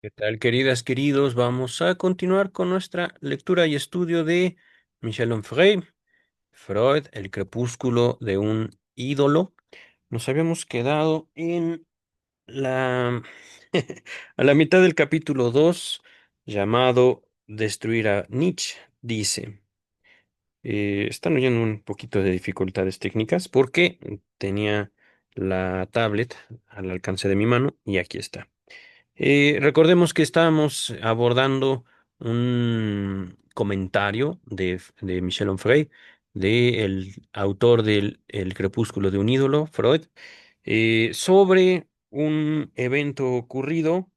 ¿Qué tal, queridas, queridos? Vamos a continuar con nuestra lectura y estudio de Michel Onfray, Freud, El crepúsculo de un ídolo. Nos habíamos quedado en la a la mitad del capítulo 2, llamado Destruir a Nietzsche. Dice, están oyendo un poquito de dificultades técnicas porque tenía la tablet al alcance de mi mano y aquí está. Recordemos que estábamos abordando un comentario de Michel Onfray, del autor del El crepúsculo de un ídolo, Freud, sobre un evento ocurrido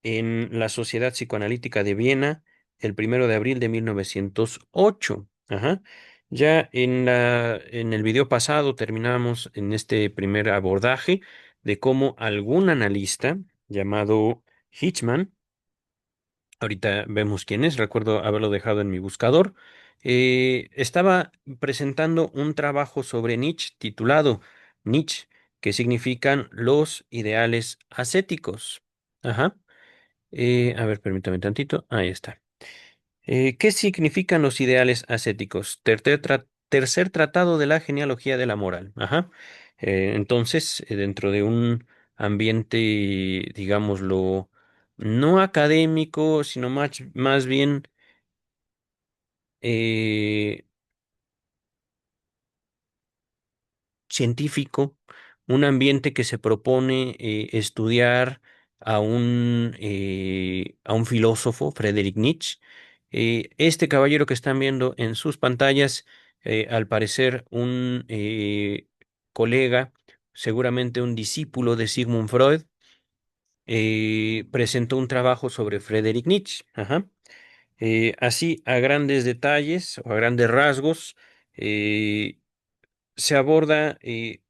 en la Sociedad Psicoanalítica de Viena el 1 de abril de 1908. Ajá. Ya en el video pasado terminamos en este primer abordaje de cómo algún analista llamado Hitchman, ahorita vemos quién es, recuerdo haberlo dejado en mi buscador, estaba presentando un trabajo sobre Nietzsche titulado Nietzsche, que significan los ideales ascéticos. Ajá. A ver, permítame tantito. Ahí está. ¿Qué significan los ideales ascéticos? Tercer tratado de la genealogía de la moral. Ajá. Entonces, dentro de un ambiente, digámoslo, no académico, sino más bien eh, científico, un ambiente que se propone estudiar a un filósofo, Friedrich Nietzsche. Este caballero que están viendo en sus pantallas, al parecer un colega, seguramente un discípulo de Sigmund Freud, presentó un trabajo sobre Friedrich Nietzsche. Ajá. Así, a grandes detalles o a grandes rasgos, eh, se aborda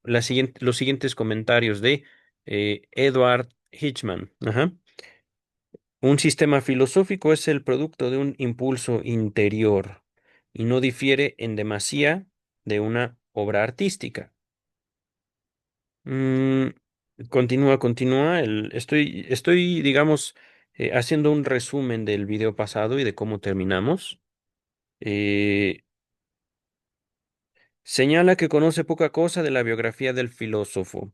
los siguientes comentarios de Edward Hitchman. Ajá. Un sistema filosófico es el producto de un impulso interior y no difiere en demasía de una obra artística. Mm, continúa. Digamos, haciendo un resumen del video pasado y de cómo terminamos. Eh, Señala que conoce poca cosa de la biografía del filósofo.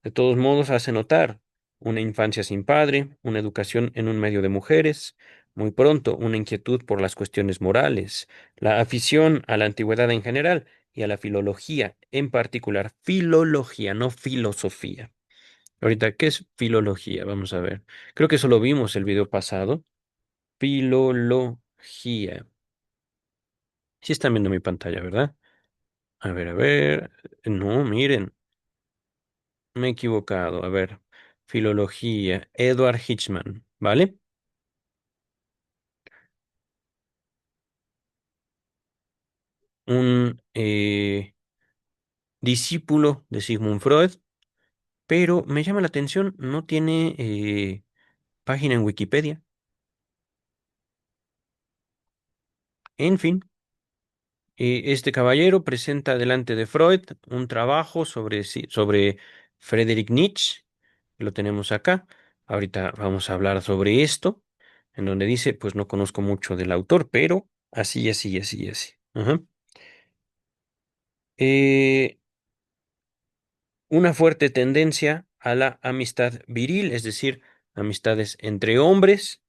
De todos modos, hace notar una infancia sin padre, una educación en un medio de mujeres, muy pronto una inquietud por las cuestiones morales, la afición a la antigüedad en general y a la filología en particular. Filología, no filosofía. Ahorita, ¿qué es filología? Vamos a ver. Creo que eso lo vimos el video pasado. Filología. Sí están viendo mi pantalla, ¿verdad? A ver, a ver. No, miren. Me he equivocado. A ver, filología, Edward Hitchman, ¿vale? Un discípulo de Sigmund Freud, pero me llama la atención, no tiene página en Wikipedia. En fin, este caballero presenta delante de Freud un trabajo sobre Friedrich Nietzsche. Lo tenemos acá. Ahorita vamos a hablar sobre esto, en donde dice, pues no conozco mucho del autor, pero así, así, así, así. Ajá. Eh, una fuerte tendencia a la amistad viril, es decir, amistades entre hombres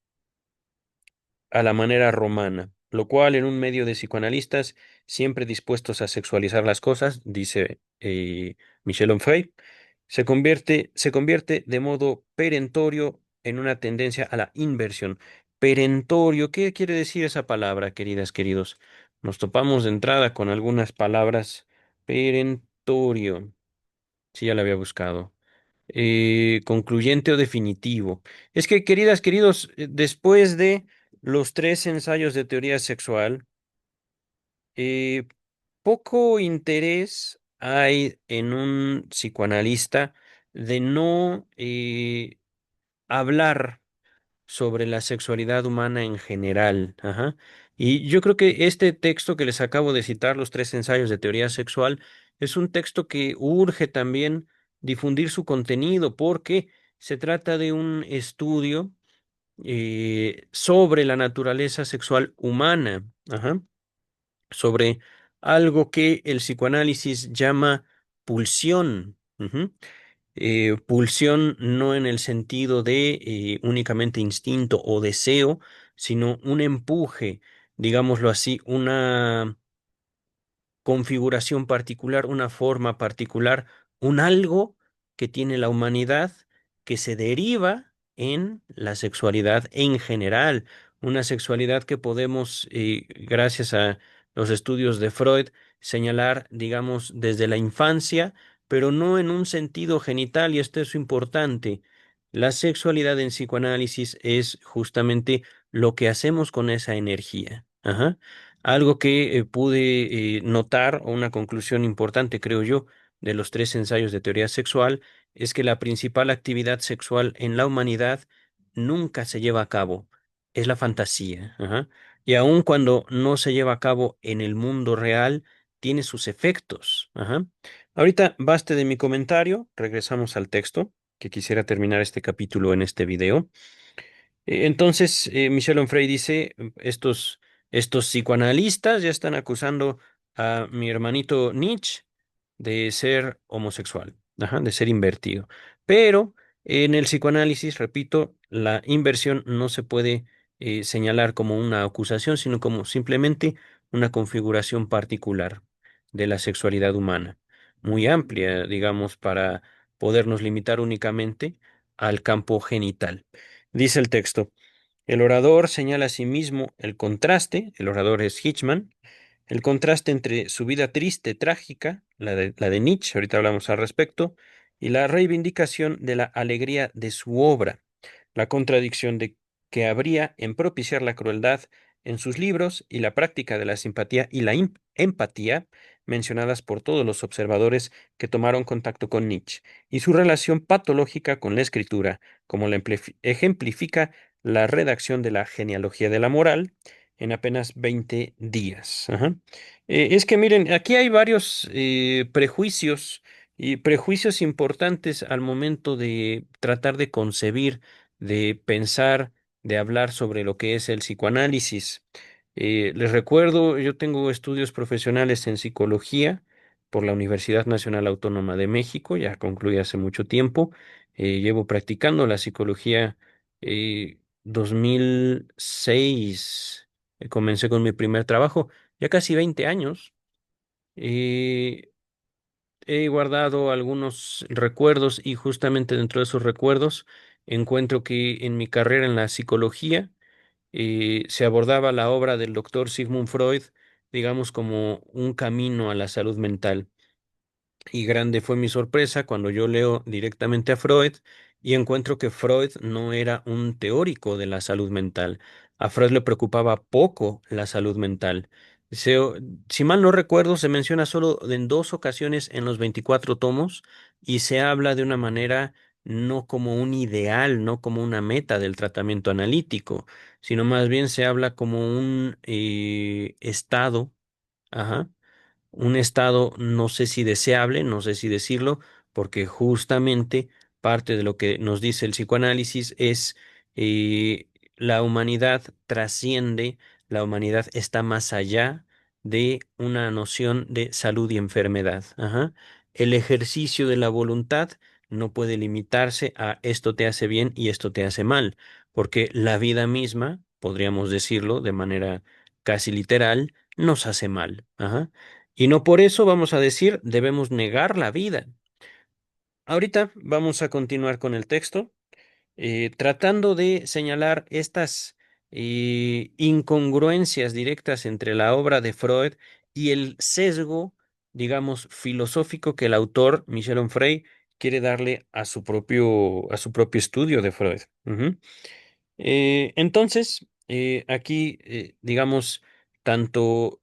a la manera romana, lo cual en un medio de psicoanalistas siempre dispuestos a sexualizar las cosas, dice Michel Onfray, se convierte de modo perentorio en una tendencia a la inversión. Perentorio, ¿qué quiere decir esa palabra, queridas, queridos? Nos topamos de entrada con algunas palabras. Perentorio, sí, ya la había buscado. Concluyente o definitivo. Es que, queridas, queridos, después de los tres ensayos de teoría sexual, eh, poco interés hay en un psicoanalista de no hablar sobre la sexualidad humana en general. Ajá. Y yo creo que este texto que les acabo de citar, los tres ensayos de teoría sexual, es un texto que urge también difundir su contenido porque se trata de un estudio sobre la naturaleza sexual humana, ajá, sobre algo que el psicoanálisis llama pulsión. Ujú. Pulsión no en el sentido de únicamente instinto o deseo, sino un empuje, digámoslo así, una configuración particular, una forma particular, un algo que tiene la humanidad que se deriva en la sexualidad en general, una sexualidad que podemos, gracias a los estudios de Freud, señalar, digamos, desde la infancia, pero no en un sentido genital, y esto es importante. La sexualidad en psicoanálisis es justamente lo que hacemos con esa energía. Ajá. Algo que pude notar, o una conclusión importante, creo yo, de los tres ensayos de teoría sexual, es que la principal actividad sexual en la humanidad nunca se lleva a cabo, es la fantasía. Ajá. Y aun cuando no se lleva a cabo en el mundo real, tiene sus efectos. Ajá. Ahorita baste de mi comentario, regresamos al texto, que quisiera terminar este capítulo en este video. Entonces, Michel Onfray dice, estos psicoanalistas ya están acusando a mi hermanito Nietzsche de ser homosexual, ajá, de ser invertido. Pero en el psicoanálisis, repito, la inversión no se puede señalar como una acusación, sino como simplemente una configuración particular de la sexualidad humana, muy amplia, digamos, para podernos limitar únicamente al campo genital. Dice el texto. El orador señala a sí mismo el contraste, el orador es Hitchman, el contraste entre su vida triste, trágica, la de Nietzsche, ahorita hablamos al respecto, y la reivindicación de la alegría de su obra, la contradicción de que habría en propiciar la crueldad en sus libros y la práctica de la simpatía y la empatía mencionadas por todos los observadores que tomaron contacto con Nietzsche, y su relación patológica con la escritura, como la ejemplifica la redacción de la genealogía de la moral en apenas 20 días. Ajá. Es que miren, aquí hay varios prejuicios y prejuicios importantes al momento de tratar de concebir, de pensar, de hablar sobre lo que es el psicoanálisis. Les recuerdo, yo tengo estudios profesionales en psicología por la Universidad Nacional Autónoma de México, ya concluí hace mucho tiempo. Llevo practicando la psicología 2006, comencé con mi primer trabajo, ya casi 20 años. Eh, He guardado algunos recuerdos y justamente dentro de esos recuerdos encuentro que en mi carrera en la psicología se abordaba la obra del doctor Sigmund Freud, digamos, como un camino a la salud mental. Y grande fue mi sorpresa cuando yo leo directamente a Freud y encuentro que Freud no era un teórico de la salud mental. A Freud le preocupaba poco la salud mental. Si mal no recuerdo, se menciona solo en dos ocasiones en los 24 tomos y se habla de una manera no como un ideal, no como una meta del tratamiento analítico, sino más bien se habla como un estado. Ajá, un estado no sé si deseable, no sé si decirlo, porque justamente parte de lo que nos dice el psicoanálisis es eh, la humanidad trasciende, la humanidad está más allá de una noción de salud y enfermedad. Ajá. El ejercicio de la voluntad no puede limitarse a esto te hace bien y esto te hace mal, porque la vida misma, podríamos decirlo de manera casi literal, nos hace mal. Ajá. Y no por eso vamos a decir debemos negar la vida. Ahorita vamos a continuar con el texto, tratando de señalar estas incongruencias directas entre la obra de Freud y el sesgo, digamos, filosófico que el autor, Michel Onfray, quiere darle a su propio estudio de Freud. Ujú. Entonces, aquí, digamos, tanto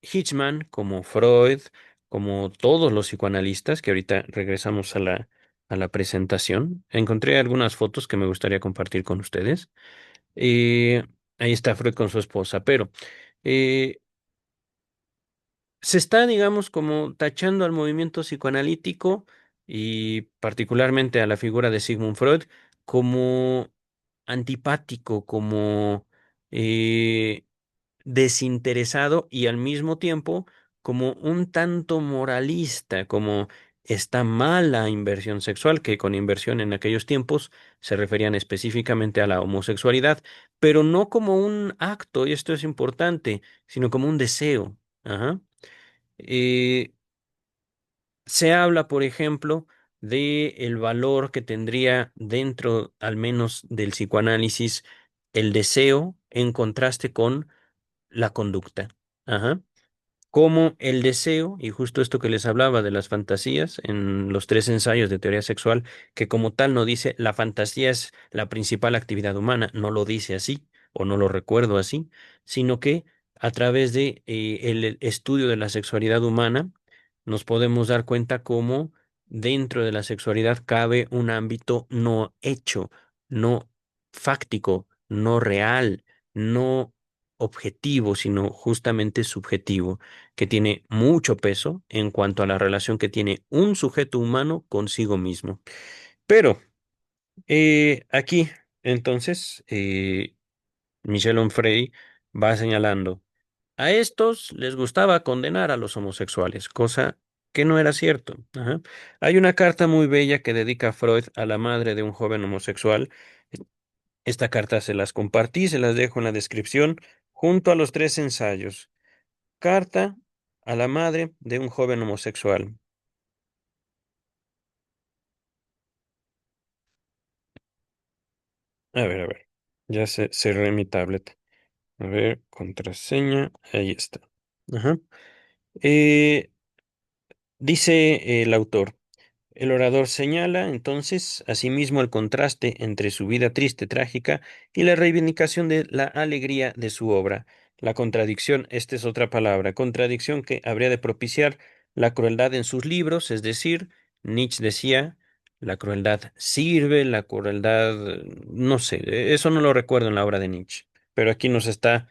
Hitchman, como Freud, como todos los psicoanalistas, que ahorita regresamos a la presentación. Encontré algunas fotos que me gustaría compartir con ustedes. Eh, Ahí está Freud con su esposa, pero eh, se está, digamos, como tachando al movimiento psicoanalítico y particularmente a la figura de Sigmund Freud como antipático, como eh, desinteresado y al mismo tiempo como un tanto moralista, como está mal la inversión sexual, que con inversión en aquellos tiempos se referían específicamente a la homosexualidad, pero no como un acto, y esto es importante, sino como un deseo. Ajá. Eh, Se habla, por ejemplo, de el valor que tendría dentro, al menos del psicoanálisis, el deseo en contraste con la conducta. Ajá. Como el deseo, y justo esto que les hablaba de las fantasías en los tres ensayos de teoría sexual, que como tal no dice la fantasía es la principal actividad humana, no lo dice así, o no lo recuerdo así, sino que a través de el estudio de la sexualidad humana nos podemos dar cuenta cómo dentro de la sexualidad cabe un ámbito no hecho, no fáctico, no real, no objetivo, sino justamente subjetivo, que tiene mucho peso en cuanto a la relación que tiene un sujeto humano consigo mismo. Pero aquí, entonces, Michel Onfray va señalando, a estos les gustaba condenar a los homosexuales, cosa que no era cierto. Ajá. Hay una carta muy bella que dedica Freud a la madre de un joven homosexual. Esta carta se las compartí, se las dejo en la descripción, junto a los tres ensayos. Carta a la madre de un joven homosexual. A ver. Ya se cerré mi tablet. A ver, contraseña. Ahí está. Ajá. Eh, Dice el autor. El orador señala entonces asimismo el contraste entre su vida triste, trágica, y la reivindicación de la alegría de su obra. La contradicción, esta es otra palabra, contradicción que habría de propiciar la crueldad en sus libros, es decir, Nietzsche decía, la crueldad sirve, la crueldad, no sé, eso no lo recuerdo en la obra de Nietzsche, pero aquí nos está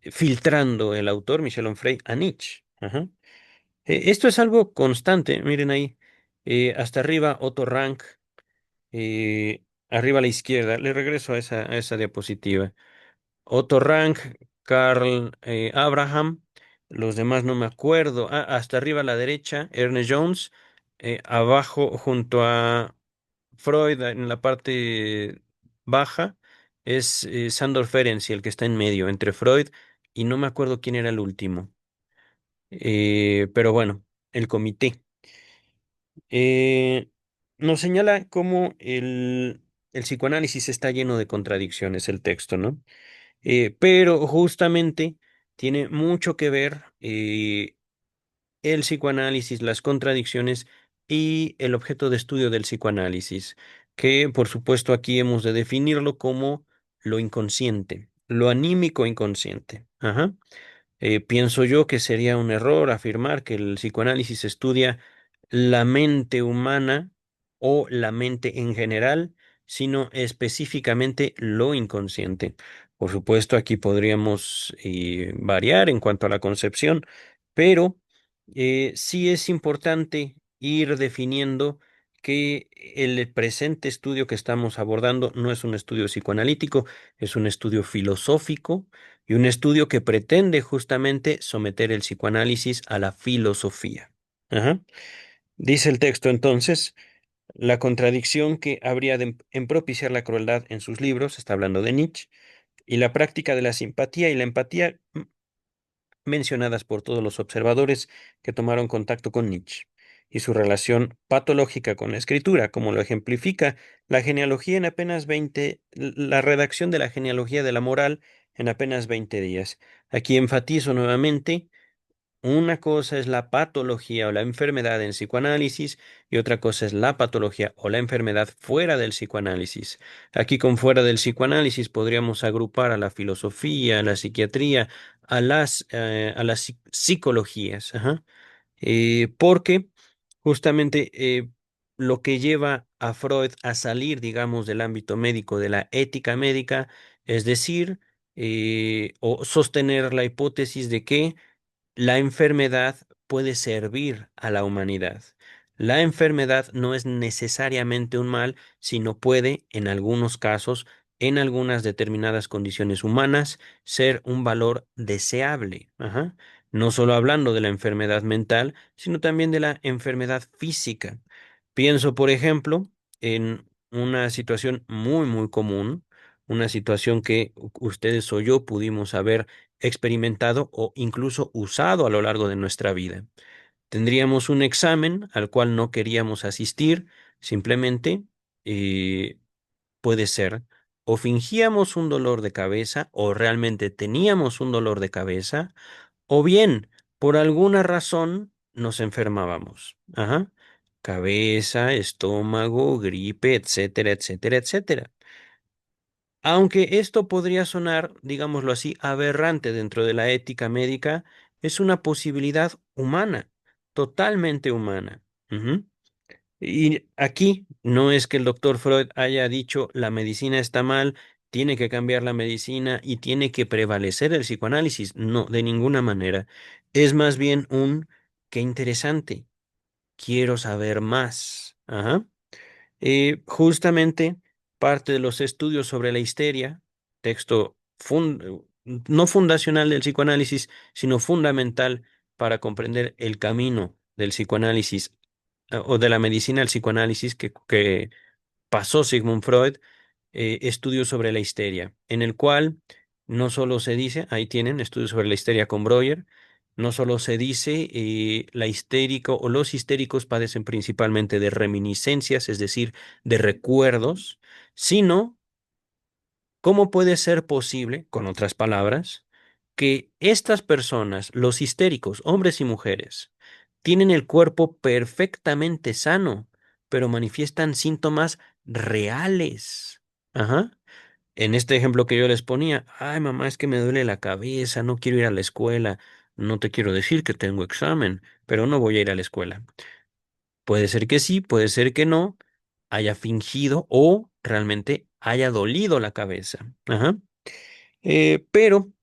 filtrando el autor, Michel Onfray, a Nietzsche. Ajá. Esto es algo constante, miren ahí, hasta arriba Otto Rank, arriba a la izquierda, le regreso a esa diapositiva. Otto Rank, Carl Abraham, los demás no me acuerdo. Ah, hasta arriba a la derecha, Ernest Jones, abajo junto a Freud, en la parte baja, es Sándor Ferenczi, el que está en medio, entre Freud y no me acuerdo quién era el último. Pero bueno, el comité. Eh, Nos señala cómo el psicoanálisis está lleno de contradicciones, el texto, ¿no? Pero justamente tiene mucho que ver el psicoanálisis, las contradicciones y el objeto de estudio del psicoanálisis, que por supuesto aquí hemos de definirlo como lo inconsciente, lo anímico inconsciente. Ajá. Pienso yo que sería un error afirmar que el psicoanálisis estudia la mente humana o la mente en general, sino específicamente lo inconsciente. Por supuesto, aquí podríamos variar en cuanto a la concepción, pero sí es importante ir definiendo que el presente estudio que estamos abordando no es un estudio psicoanalítico, es un estudio filosófico y un estudio que pretende justamente someter el psicoanálisis a la filosofía. Ajá. Dice el texto entonces, la contradicción que habría en propiciar la crueldad en sus libros, está hablando de Nietzsche, y la práctica de la simpatía y la empatía mencionadas por todos los observadores que tomaron contacto con Nietzsche, y su relación patológica con la escritura, como lo ejemplifica la genealogía en apenas 20, la redacción de la genealogía de la moral en apenas 20 días. Aquí enfatizo nuevamente, una cosa es la patología o la enfermedad en psicoanálisis y otra cosa es la patología o la enfermedad fuera del psicoanálisis. Aquí con fuera del psicoanálisis podríamos agrupar a la filosofía, a la psiquiatría, a las psicologías, ajá. Porque justamente lo que lleva a Freud a salir, digamos, del ámbito médico, de la ética médica, es decir, o sostener la hipótesis de que la enfermedad puede servir a la humanidad. La enfermedad no es necesariamente un mal, sino puede, en algunos casos, en algunas determinadas condiciones humanas ser un valor deseable. Ajá. No solo hablando de la enfermedad mental, sino también de la enfermedad física. Pienso, por ejemplo, en una situación muy común, una situación que ustedes o yo pudimos haber experimentado o incluso usado a lo largo de nuestra vida. Tendríamos un examen al cual no queríamos asistir, simplemente eh, puede ser o fingíamos un dolor de cabeza o realmente teníamos un dolor de cabeza o bien por alguna razón nos enfermábamos. Ajá. Cabeza, estómago, gripe, etcétera, etcétera, etcétera. Aunque esto podría sonar, digámoslo así, aberrante dentro de la ética médica, es una posibilidad humana, totalmente humana. Ujú. Y aquí no es que el doctor Freud haya dicho la medicina está mal, tiene que cambiar la medicina y tiene que prevalecer el psicoanálisis. No, de ninguna manera. Es más bien un qué interesante, quiero saber más. Ajá. Justamente parte de los estudios sobre la histeria, texto no fundacional del psicoanálisis, sino fundamental para comprender el camino del psicoanálisis o de la medicina al psicoanálisis que pasó Sigmund Freud, estudios sobre la histeria, en el cual no solo se dice, ahí tienen estudios sobre la histeria con Breuer, no solo se dice la histérico o los histéricos padecen principalmente de reminiscencias, es decir, de recuerdos, sino cómo puede ser posible, con otras palabras, que estas personas, los histéricos, hombres y mujeres, tienen el cuerpo perfectamente sano, pero manifiestan síntomas reales. Ajá. En este ejemplo que yo les ponía, ay mamá, es que me duele la cabeza, no quiero ir a la escuela, no te quiero decir que tengo examen, pero no voy a ir a la escuela. Puede ser que sí, puede ser que no, haya fingido o realmente haya dolido la cabeza. Ajá. Pero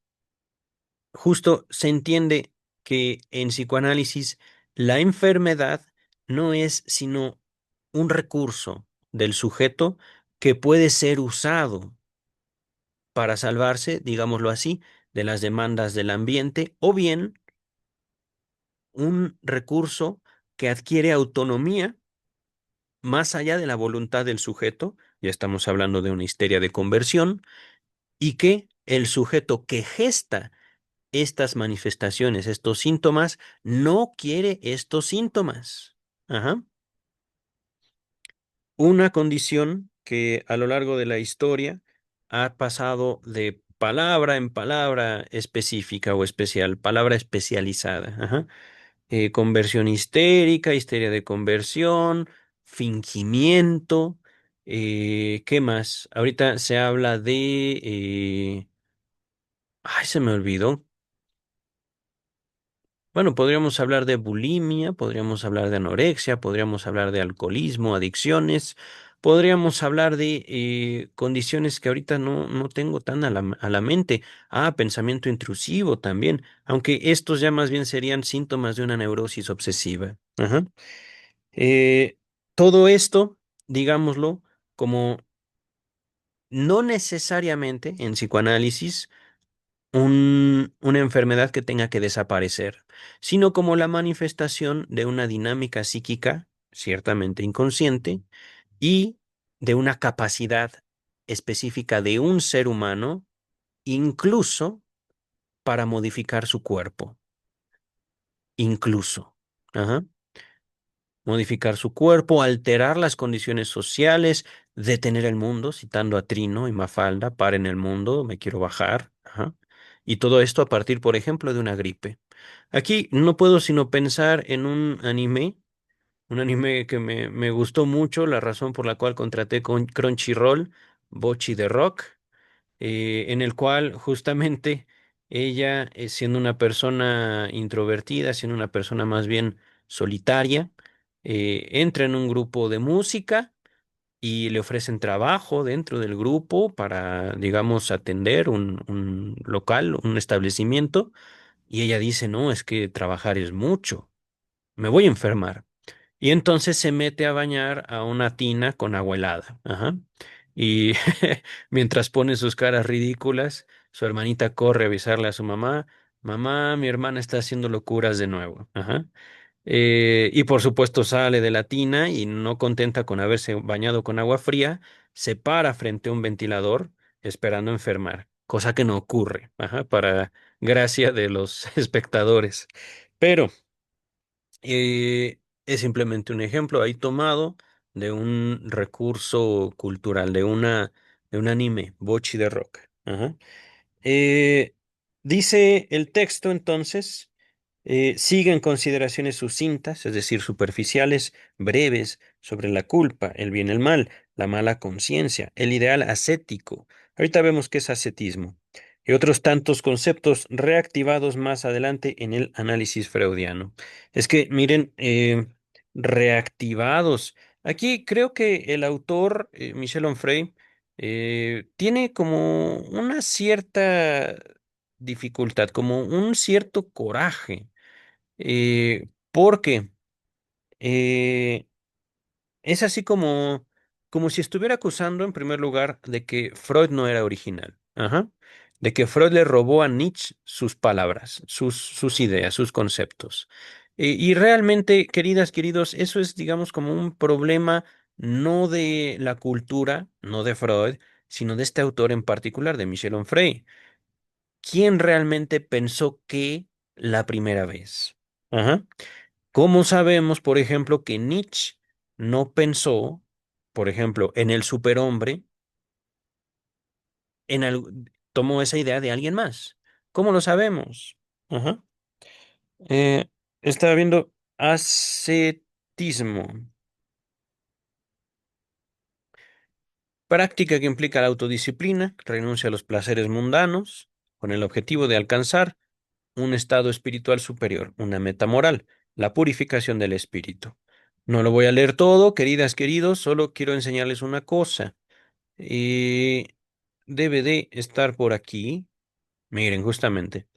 justo se entiende que en psicoanálisis la enfermedad no es sino un recurso del sujeto que puede ser usado para salvarse, digámoslo así, de las demandas del ambiente, o bien un recurso que adquiere autonomía más allá de la voluntad del sujeto, ya estamos hablando de una histeria de conversión, y que el sujeto que gesta estas manifestaciones, estos síntomas, no quiere estos síntomas. Ajá. Una condición que a lo largo de la historia ha pasado de palabra en palabra específica o especial, palabra especializada. Ajá. Conversión histérica, histeria de conversión, fingimiento. ¿Qué más? Ahorita se habla de... ay, se me olvidó. Bueno, podríamos hablar de bulimia, podríamos hablar de anorexia, podríamos hablar de alcoholismo, adicciones, podríamos hablar de condiciones que ahorita no tengo tan a la mente. Ah, pensamiento intrusivo también, aunque estos ya más bien serían síntomas de una neurosis obsesiva. Ajá. Eh, Todo esto, digámoslo, como no necesariamente en psicoanálisis una enfermedad que tenga que desaparecer, sino como la manifestación de una dinámica psíquica, ciertamente inconsciente, y de una capacidad específica de un ser humano, incluso para modificar su cuerpo, incluso. Ajá. Modificar su cuerpo, alterar las condiciones sociales, detener el mundo, citando a Trino y Mafalda, paren el mundo, me quiero bajar. Ajá. Y todo esto a partir, por ejemplo, de una gripe. Aquí no puedo sino pensar en un anime que me gustó mucho, la razón por la cual contraté con Crunchyroll, Bocchi de Rock, en el cual justamente ella, siendo una persona introvertida, siendo una persona más bien solitaria, entra en un grupo de música y le ofrecen trabajo dentro del grupo para, digamos, atender un local, un establecimiento, y ella dice, no, es que trabajar es mucho, me voy a enfermar. Y entonces se mete a bañar a una tina con agua helada. Ajá. Y mientras pone sus caras ridículas, su hermanita corre a avisarle a su mamá, mamá, mi hermana está haciendo locuras de nuevo. Ajá. Y por supuesto sale de la tina y no contenta con haberse bañado con agua fría, se para frente a un ventilador esperando enfermar, cosa que no ocurre, ajá, para gracia de los espectadores. Pero es simplemente un ejemplo ahí tomado de un recurso cultural, de un anime, Bocchi de Rock. Ajá. Eh, Dice el texto entonces, siguen consideraciones sucintas, es decir, superficiales, breves, sobre la culpa, el bien y el mal, la mala conciencia, el ideal ascético. Ahorita vemos qué es ascetismo. Y otros tantos conceptos reactivados más adelante en el análisis freudiano. Es que, miren, reactivados. Aquí creo que el autor, Michel Onfray, tiene como una cierta dificultad, como un cierto coraje, porque eh, es así como, como si estuviera acusando en primer lugar de que Freud no era original, ajá, de que Freud le robó a Nietzsche sus palabras, sus ideas, sus conceptos. Y realmente, queridas, queridos, eso es, digamos, como un problema no de la cultura, no de Freud, sino de este autor en particular, de Michel Onfray. ¿Quién realmente pensó qué la primera vez? Ajá. ¿Cómo sabemos, por ejemplo, que Nietzsche no pensó, por ejemplo, en el superhombre, tomó esa idea de alguien más? ¿Cómo lo sabemos? Ajá. Eh, Estaba viendo ascetismo, práctica que implica la autodisciplina, renuncia a los placeres mundanos, con el objetivo de alcanzar un estado espiritual superior, una meta moral, la purificación del espíritu. No lo voy a leer todo, queridas, queridos, solo quiero enseñarles una cosa. Eh, Debe de estar por aquí. Miren, justamente.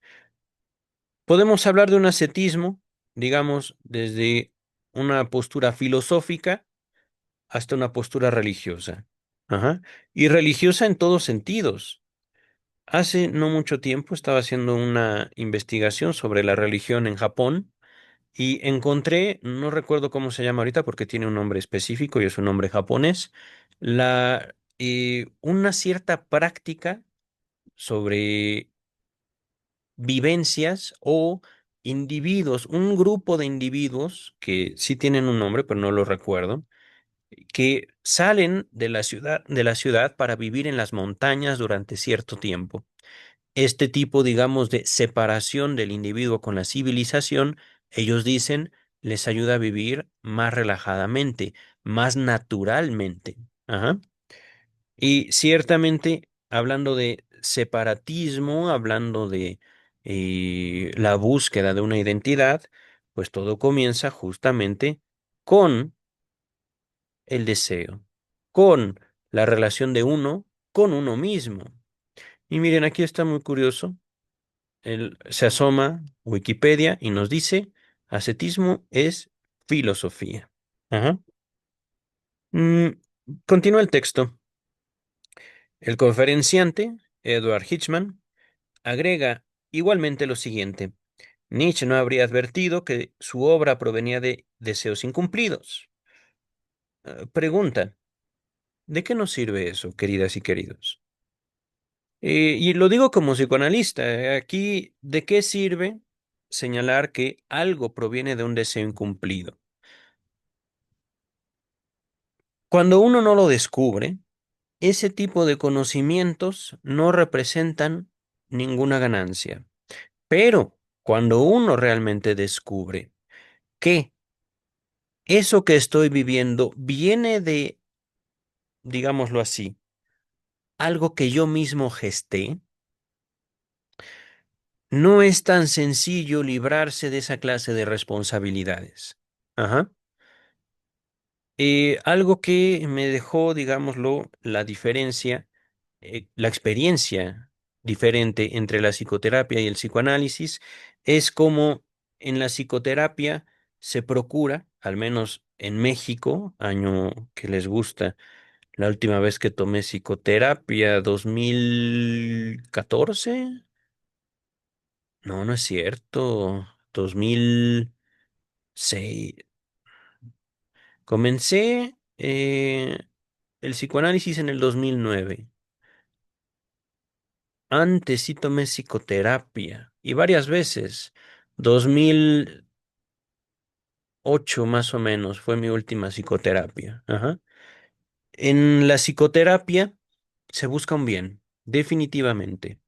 Podemos hablar de un ascetismo, digamos, desde una postura filosófica hasta una postura religiosa. Ajá. Y religiosa en todos sentidos. Hace no mucho tiempo estaba haciendo una investigación sobre la religión en Japón. Y encontré, no recuerdo cómo se llama ahorita porque tiene un nombre específico y es un nombre japonés, una cierta práctica sobre vivencias o individuos, un grupo de individuos que sí tienen un nombre, pero no lo recuerdo, que salen de la ciudad para vivir en las montañas durante cierto tiempo. Este tipo, digamos, de separación del individuo con la civilización, ellos dicen, les ayuda a vivir más relajadamente, más naturalmente. Ajá. Y ciertamente, hablando de separatismo, hablando de la búsqueda de una identidad, pues todo comienza justamente con el deseo, con la relación de uno con uno mismo. Y miren, aquí está muy curioso. Se asoma Wikipedia y nos dice, ascetismo es filosofía. Ajá. Mm, Continúa el texto. El conferenciante, Edward Hitchman, agrega igualmente lo siguiente. Nietzsche no habría advertido que su obra provenía de deseos incumplidos. Pregunta, ¿de qué nos sirve eso, queridas y queridos? Y lo digo como psicoanalista. Aquí, ¿de qué sirve señalar que algo proviene de un deseo incumplido? Cuando uno no lo descubre, ese tipo de conocimientos no representan ninguna ganancia. Pero cuando uno realmente descubre que eso que estoy viviendo viene de, digámoslo así, algo que yo mismo gesté, no es tan sencillo librarse de esa clase de responsabilidades. Ajá. Algo que me dejó, digámoslo, la diferencia, la experiencia diferente entre la psicoterapia y el psicoanálisis es como en la psicoterapia se procura, al menos en México, año que les gusta, La última vez que tomé psicoterapia, 2014. No, no es cierto. 2006. Comencé el psicoanálisis en el 2009. Antes sí tomé psicoterapia y varias veces. 2008 más o menos fue mi última psicoterapia. Ajá. En la psicoterapia se busca un bien, definitivamente.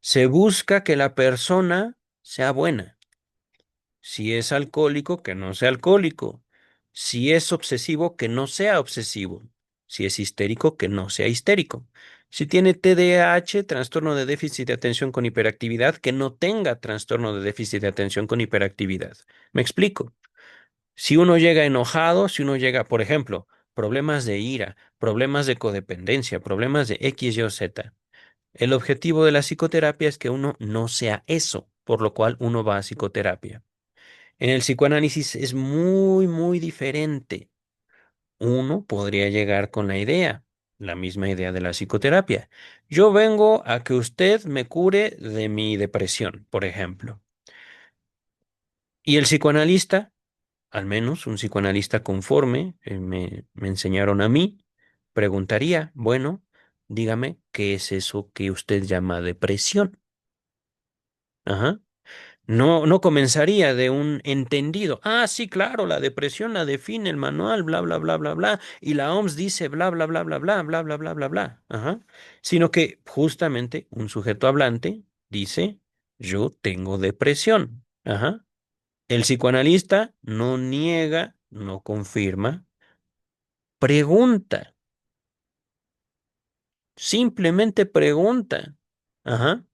Se busca que la persona sea buena. Si es alcohólico, que no sea alcohólico. Si es obsesivo, que no sea obsesivo. Si es histérico, que no sea histérico. Si tiene TDAH, trastorno de déficit de atención con hiperactividad, que no tenga trastorno de déficit de atención con hiperactividad. ¿Me explico? Si uno llega enojado, si uno llega, por ejemplo, problemas de ira, problemas de codependencia, problemas de X, Y o Z. El objetivo de la psicoterapia es que uno no sea eso, por lo cual uno va a psicoterapia. En el psicoanálisis es muy, muy diferente. Uno podría llegar con la misma idea de la psicoterapia. Yo vengo a que usted me cure de mi depresión, por ejemplo. Y el psicoanalista, al menos un psicoanalista conforme, me enseñaron a mí, preguntaría, bueno, dígame, ¿qué es eso que usted llama depresión? Ajá. No, no comenzaría de un entendido. Ah, sí, claro, la depresión la define el manual, bla, bla, bla, bla, bla, y la OMS dice bla, bla, bla, bla, bla, bla, bla, bla, bla, bla. Ajá. Sino que justamente un sujeto hablante dice, yo tengo depresión. Ajá. El psicoanalista no niega, no confirma, pregunta, simplemente pregunta. Ajá.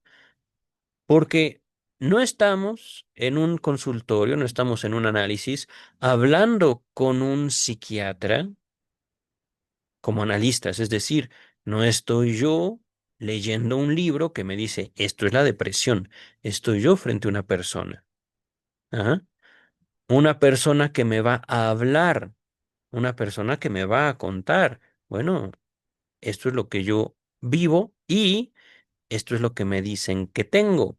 Porque no estamos en un consultorio, no estamos en un análisis hablando con un psiquiatra como analistas, es decir, no estoy yo leyendo un libro que me dice, esto es la depresión, estoy yo frente a una persona. Ajá. Una persona que me va a hablar, una persona que me va a contar, bueno, esto es lo que yo vivo y esto es lo que me dicen que tengo.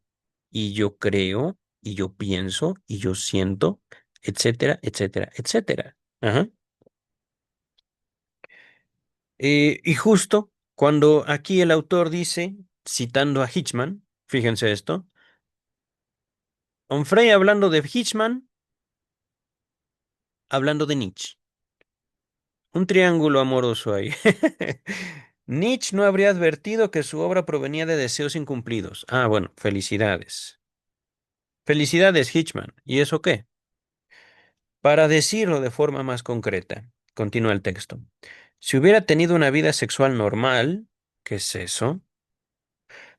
Y yo creo, y yo pienso, y yo siento, etcétera, etcétera, etcétera. Ajá. Y justo cuando aquí el autor dice, citando a Hitchman, fíjense esto, Onfray hablando de Hitchman, hablando de Nietzsche. Un triángulo amoroso ahí. Nietzsche no habría advertido que su obra provenía de deseos incumplidos. Ah, bueno, felicidades. Felicidades, Hitchman. ¿Y eso qué? Para decirlo de forma más concreta, continúa el texto. Si hubiera tenido una vida sexual normal, ¿qué es eso?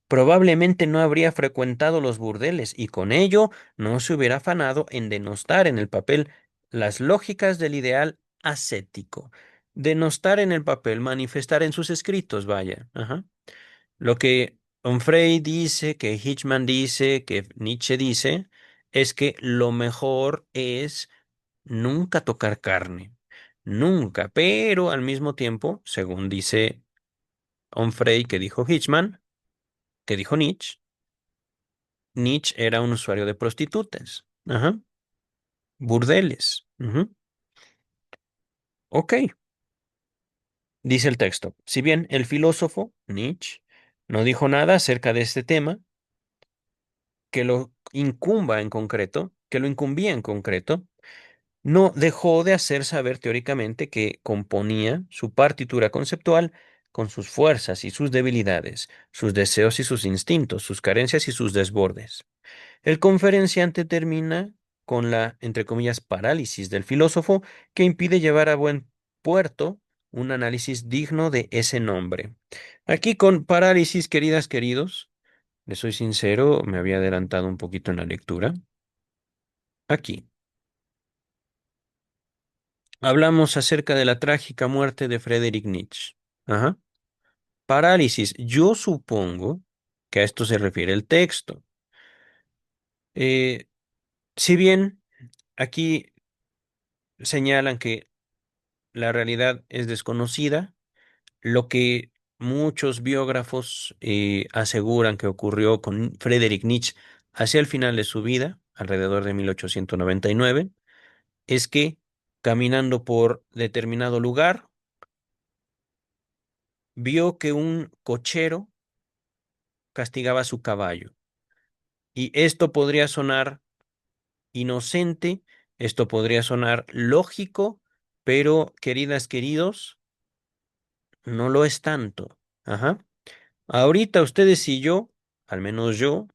Probablemente no habría frecuentado los burdeles y con ello no se hubiera afanado en denostar en el papel las lógicas del ideal ascético. Denostar en el papel, manifestar en sus escritos, vaya. Ajá. Lo que Onfray dice, que Hitchman dice, que Nietzsche dice, es que lo mejor es nunca tocar carne, nunca, pero al mismo tiempo, según dice Onfray, que dijo Hitchman, que dijo Nietzsche, Nietzsche era un usuario de prostitutas, ajá, burdeles. Ujú. Ok, dice el texto. Si bien el filósofo, Nietzsche, no dijo nada acerca de este tema, que lo incumba en concreto, que lo incumbía en concreto, no dejó de hacer saber teóricamente que componía su partitura conceptual con sus fuerzas y sus debilidades, sus deseos y sus instintos, sus carencias y sus desbordes. El conferenciante termina con la, entre comillas, parálisis del filósofo que impide llevar a buen puerto un análisis digno de ese nombre. Aquí con parálisis, queridas, queridos, les soy sincero, me había adelantado un poquito en la lectura. Aquí. Hablamos acerca de la trágica muerte de Friedrich Nietzsche. Ajá. Parálisis. Yo supongo que a esto se refiere el texto. Eh, si bien aquí señalan que la realidad es desconocida, Lo que muchos biógrafos aseguran que ocurrió con Friedrich Nietzsche hacia el final de su vida, alrededor de 1899, es que caminando por determinado lugar, vio que un cochero castigaba a su caballo. Y esto podría sonar inocente, esto podría sonar lógico, pero queridas, queridos, no lo es tanto. Ajá. Ahorita ustedes y yo, al menos yo,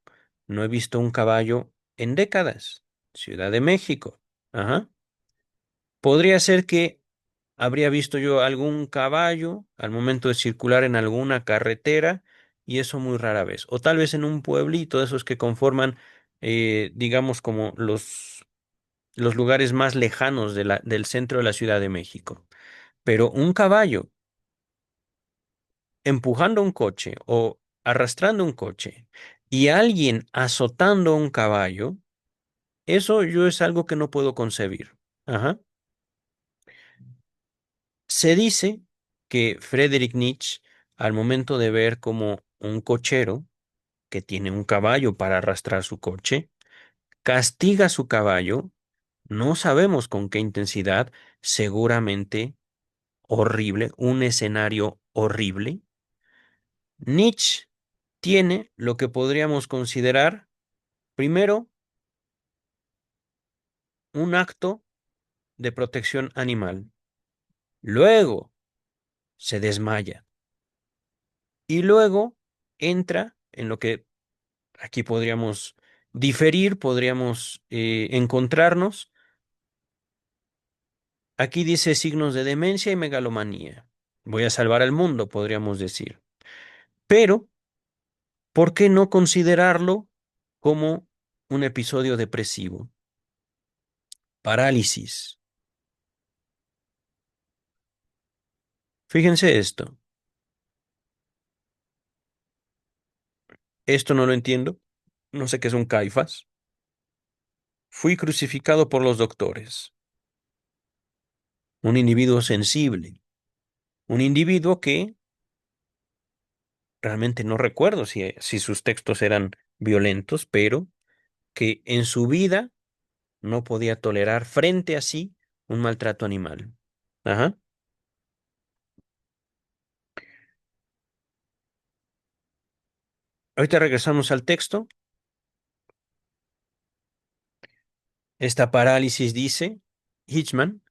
no he visto un caballo en décadas. Ciudad de México. Ajá. Podría ser que habría visto yo algún caballo al momento de circular en alguna carretera y eso muy rara vez. O tal vez en un pueblito de esos que conforman, digamos, como los lugares más lejanos del centro de la Ciudad de México. Pero un caballo empujando un coche o arrastrando un coche y alguien azotando un caballo, eso yo es algo que no puedo concebir. Ajá. Se dice que Friedrich Nietzsche, al momento de ver como un cochero que tiene un caballo para arrastrar su coche, castiga a su caballo, no sabemos con qué intensidad, seguramente horrible, un escenario horrible. Nietzsche tiene lo que podríamos considerar, primero, un acto de protección animal. Luego se desmaya y luego entra en lo que aquí podríamos diferir, podríamos encontrarnos. Aquí dice signos de demencia y megalomanía. Voy a salvar al mundo, podríamos decir. Pero, ¿por qué no considerarlo como un episodio depresivo? Parálisis. Fíjense esto. Esto no lo entiendo. No sé qué es un caifás. Fui crucificado por los doctores. Un individuo sensible. Un individuo que realmente no recuerdo si sus textos eran violentos, pero que en su vida no podía tolerar frente a sí un maltrato animal. Ajá. Ahorita regresamos al texto. Esta parálisis dice Hitchman,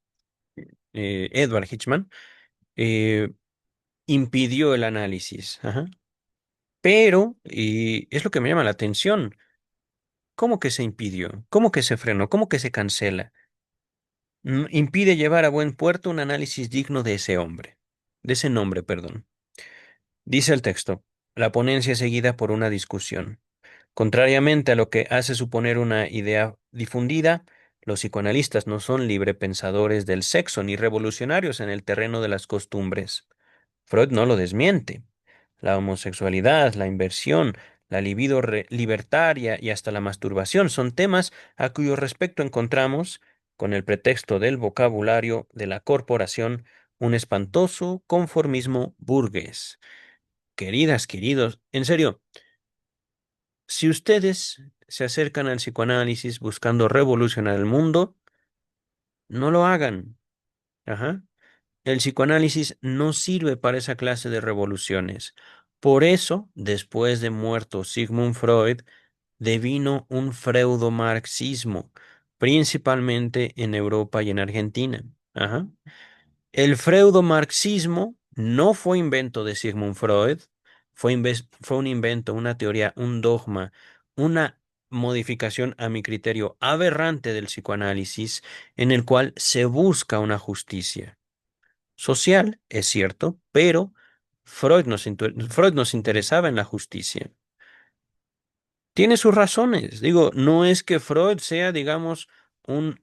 Edward Hitchman, eh, impidió el análisis. Ajá. Pero, y es lo que me llama la atención, ¿cómo que se impidió? ¿Cómo que se frenó? ¿Cómo que se cancela? Impide llevar a buen puerto un análisis digno de ese hombre, de ese nombre, perdón. Dice el texto, la ponencia es seguida por una discusión. Contrariamente a lo que hace suponer una idea difundida, los psicoanalistas no son librepensadores del sexo ni revolucionarios en el terreno de las costumbres. Freud no lo desmiente. La homosexualidad, la inversión, la libido libertaria y hasta la masturbación son temas a cuyo respecto encontramos, con el pretexto del vocabulario de la corporación, un espantoso conformismo burgués. Queridas, queridos, en serio, si ustedes se acercan al psicoanálisis buscando revolucionar el mundo, no lo hagan. Ajá. El psicoanálisis no sirve para esa clase de revoluciones. Por eso, después de muerto Sigmund Freud, devino un freudomarxismo, principalmente en Europa y en Argentina. Ajá. El freudomarxismo no fue invento de Sigmund Freud, fue un invento, una teoría, un dogma, una modificación a mi criterio aberrante del psicoanálisis en el cual se busca una justicia social, es cierto, pero Freud nos interesaba en la justicia. Tiene sus razones. Digo, no es que Freud sea, digamos, un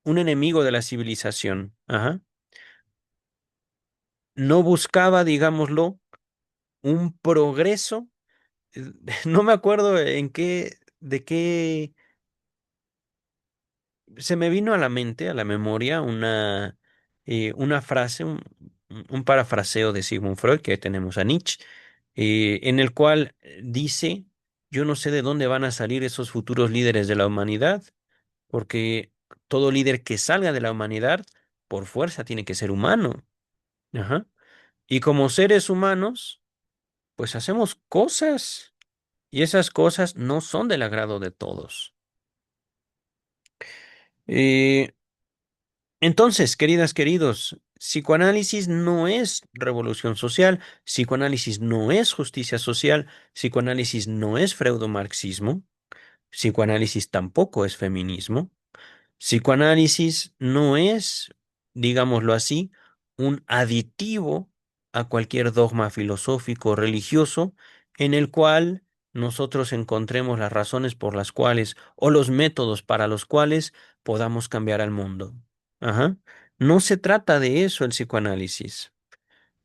un enemigo de la civilización. Ajá. No buscaba, digámoslo, un progreso. No me acuerdo de qué se me vino a la mente, a la memoria, una. una frase, un parafraseo de Sigmund Freud, que tenemos a Nietzsche, en el cual dice, yo no sé de dónde van a salir esos futuros líderes de la humanidad, porque todo líder que salga de la humanidad, por fuerza, tiene que ser humano. Ajá. Y como seres humanos, pues hacemos cosas, y esas cosas no son del agrado de todos. Eh, entonces, queridas, queridos, psicoanálisis no es revolución social, psicoanálisis no es justicia social, psicoanálisis no es freudomarxismo, psicoanálisis tampoco es feminismo. Psicoanálisis no es, digámoslo así, un aditivo a cualquier dogma filosófico o religioso en el cual nosotros encontremos las razones por las cuales o los métodos para los cuales podamos cambiar al mundo. Ajá. No se trata de eso el psicoanálisis.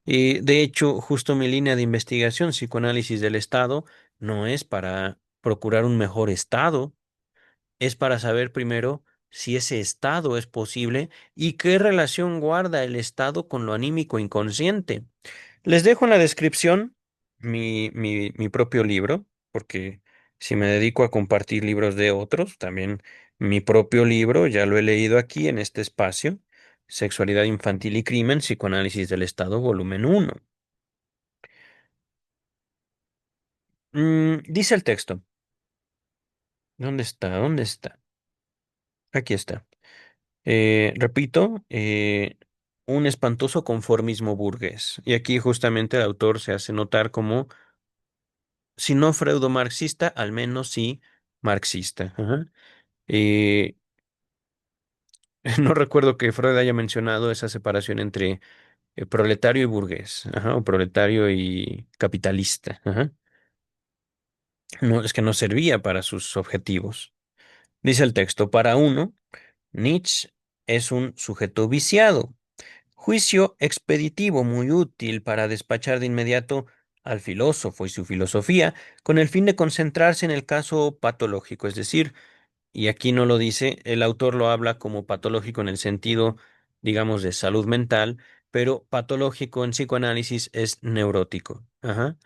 Y de hecho, justo mi línea de investigación, psicoanálisis del Estado, no es para procurar un mejor Estado, es para saber primero si ese estado es posible y qué relación guarda el estado con lo anímico inconsciente. Les dejo en la descripción mi propio libro, porque si me dedico a compartir libros de otros, también mi propio libro, ya lo he leído aquí en este espacio, Sexualidad infantil y crimen, psicoanálisis del Estado, volumen uno. Dice el texto. ¿Dónde está? ¿Dónde está? Aquí está. Repito, un espantoso conformismo burgués. Y aquí justamente el autor se hace notar como, si no freudo-marxista, al menos sí marxista. Ajá. Eh, no recuerdo que Freud haya mencionado esa separación entre proletario y burgués, ajá, o proletario y capitalista. Ajá. No, es que no servía para sus objetivos. Dice el texto, para uno, Nietzsche es un sujeto viciado. Juicio expeditivo muy útil para despachar de inmediato al filósofo y su filosofía, con el fin de concentrarse en el caso patológico, es decir, y aquí no lo dice, el autor lo habla como patológico en el sentido, digamos, de salud mental, pero patológico en psicoanálisis es neurótico. Ajá.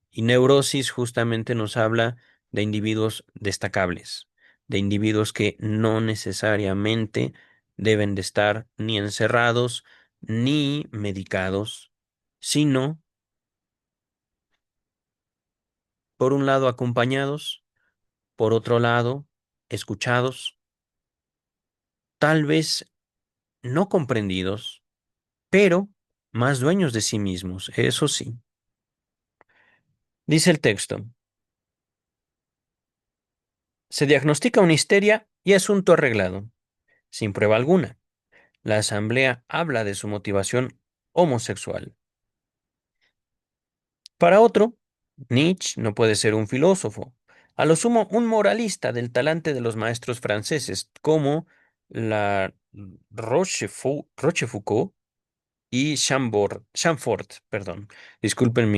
Y neurosis justamente nos habla de individuos destacables, de individuos que no necesariamente deben de estar ni encerrados ni medicados, sino, por un lado, acompañados, por otro lado, escuchados, tal vez no comprendidos, pero más dueños de sí mismos, eso sí. Dice el texto, se diagnostica una histeria y asunto arreglado, sin prueba alguna. La asamblea habla de su motivación homosexual. Para otro, Nietzsche no puede ser un filósofo, a lo sumo un moralista del talante de los maestros franceses, como la Rochefoucauld y Chamfort, perdón. Disculpen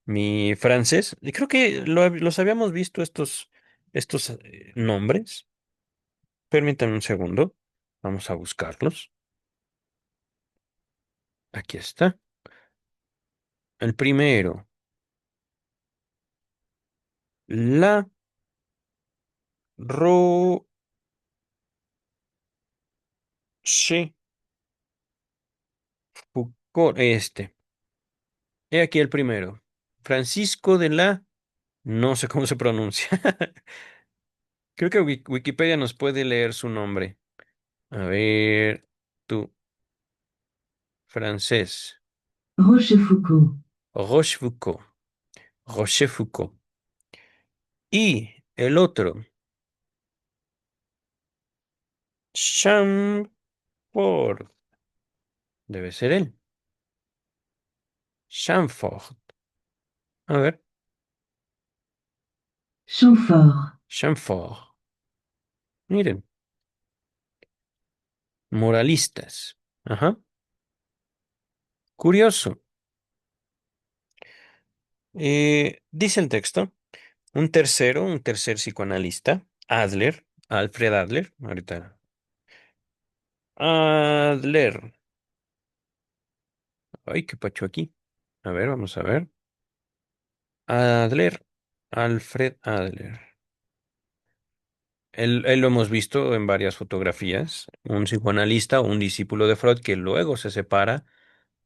mi francés. Y creo que los habíamos visto estos nombres. Permítanme un segundo. Vamos a buscarlos. Aquí está. El primero, la Rochefoucauld. Este. He aquí el primero. Francisco de la... No sé cómo se pronuncia. Creo que Wikipedia nos puede leer su nombre. A ver, tú, francés. Rochefoucauld. Rochefoucauld. Rochefoucauld. Y el otro, Chamfort. Debe ser él. Chamfort. A ver, Chamfort. Chamfort. Miren, moralistas. Ajá. Curioso. Dice el texto, un tercer psicoanalista, Adler, Alfred Adler, ahorita. Adler. Ay, qué pacho aquí. A ver, vamos a ver. Adler, Alfred Adler. Él lo hemos visto en varias fotografías, un psicoanalista o un discípulo de Freud que luego se separa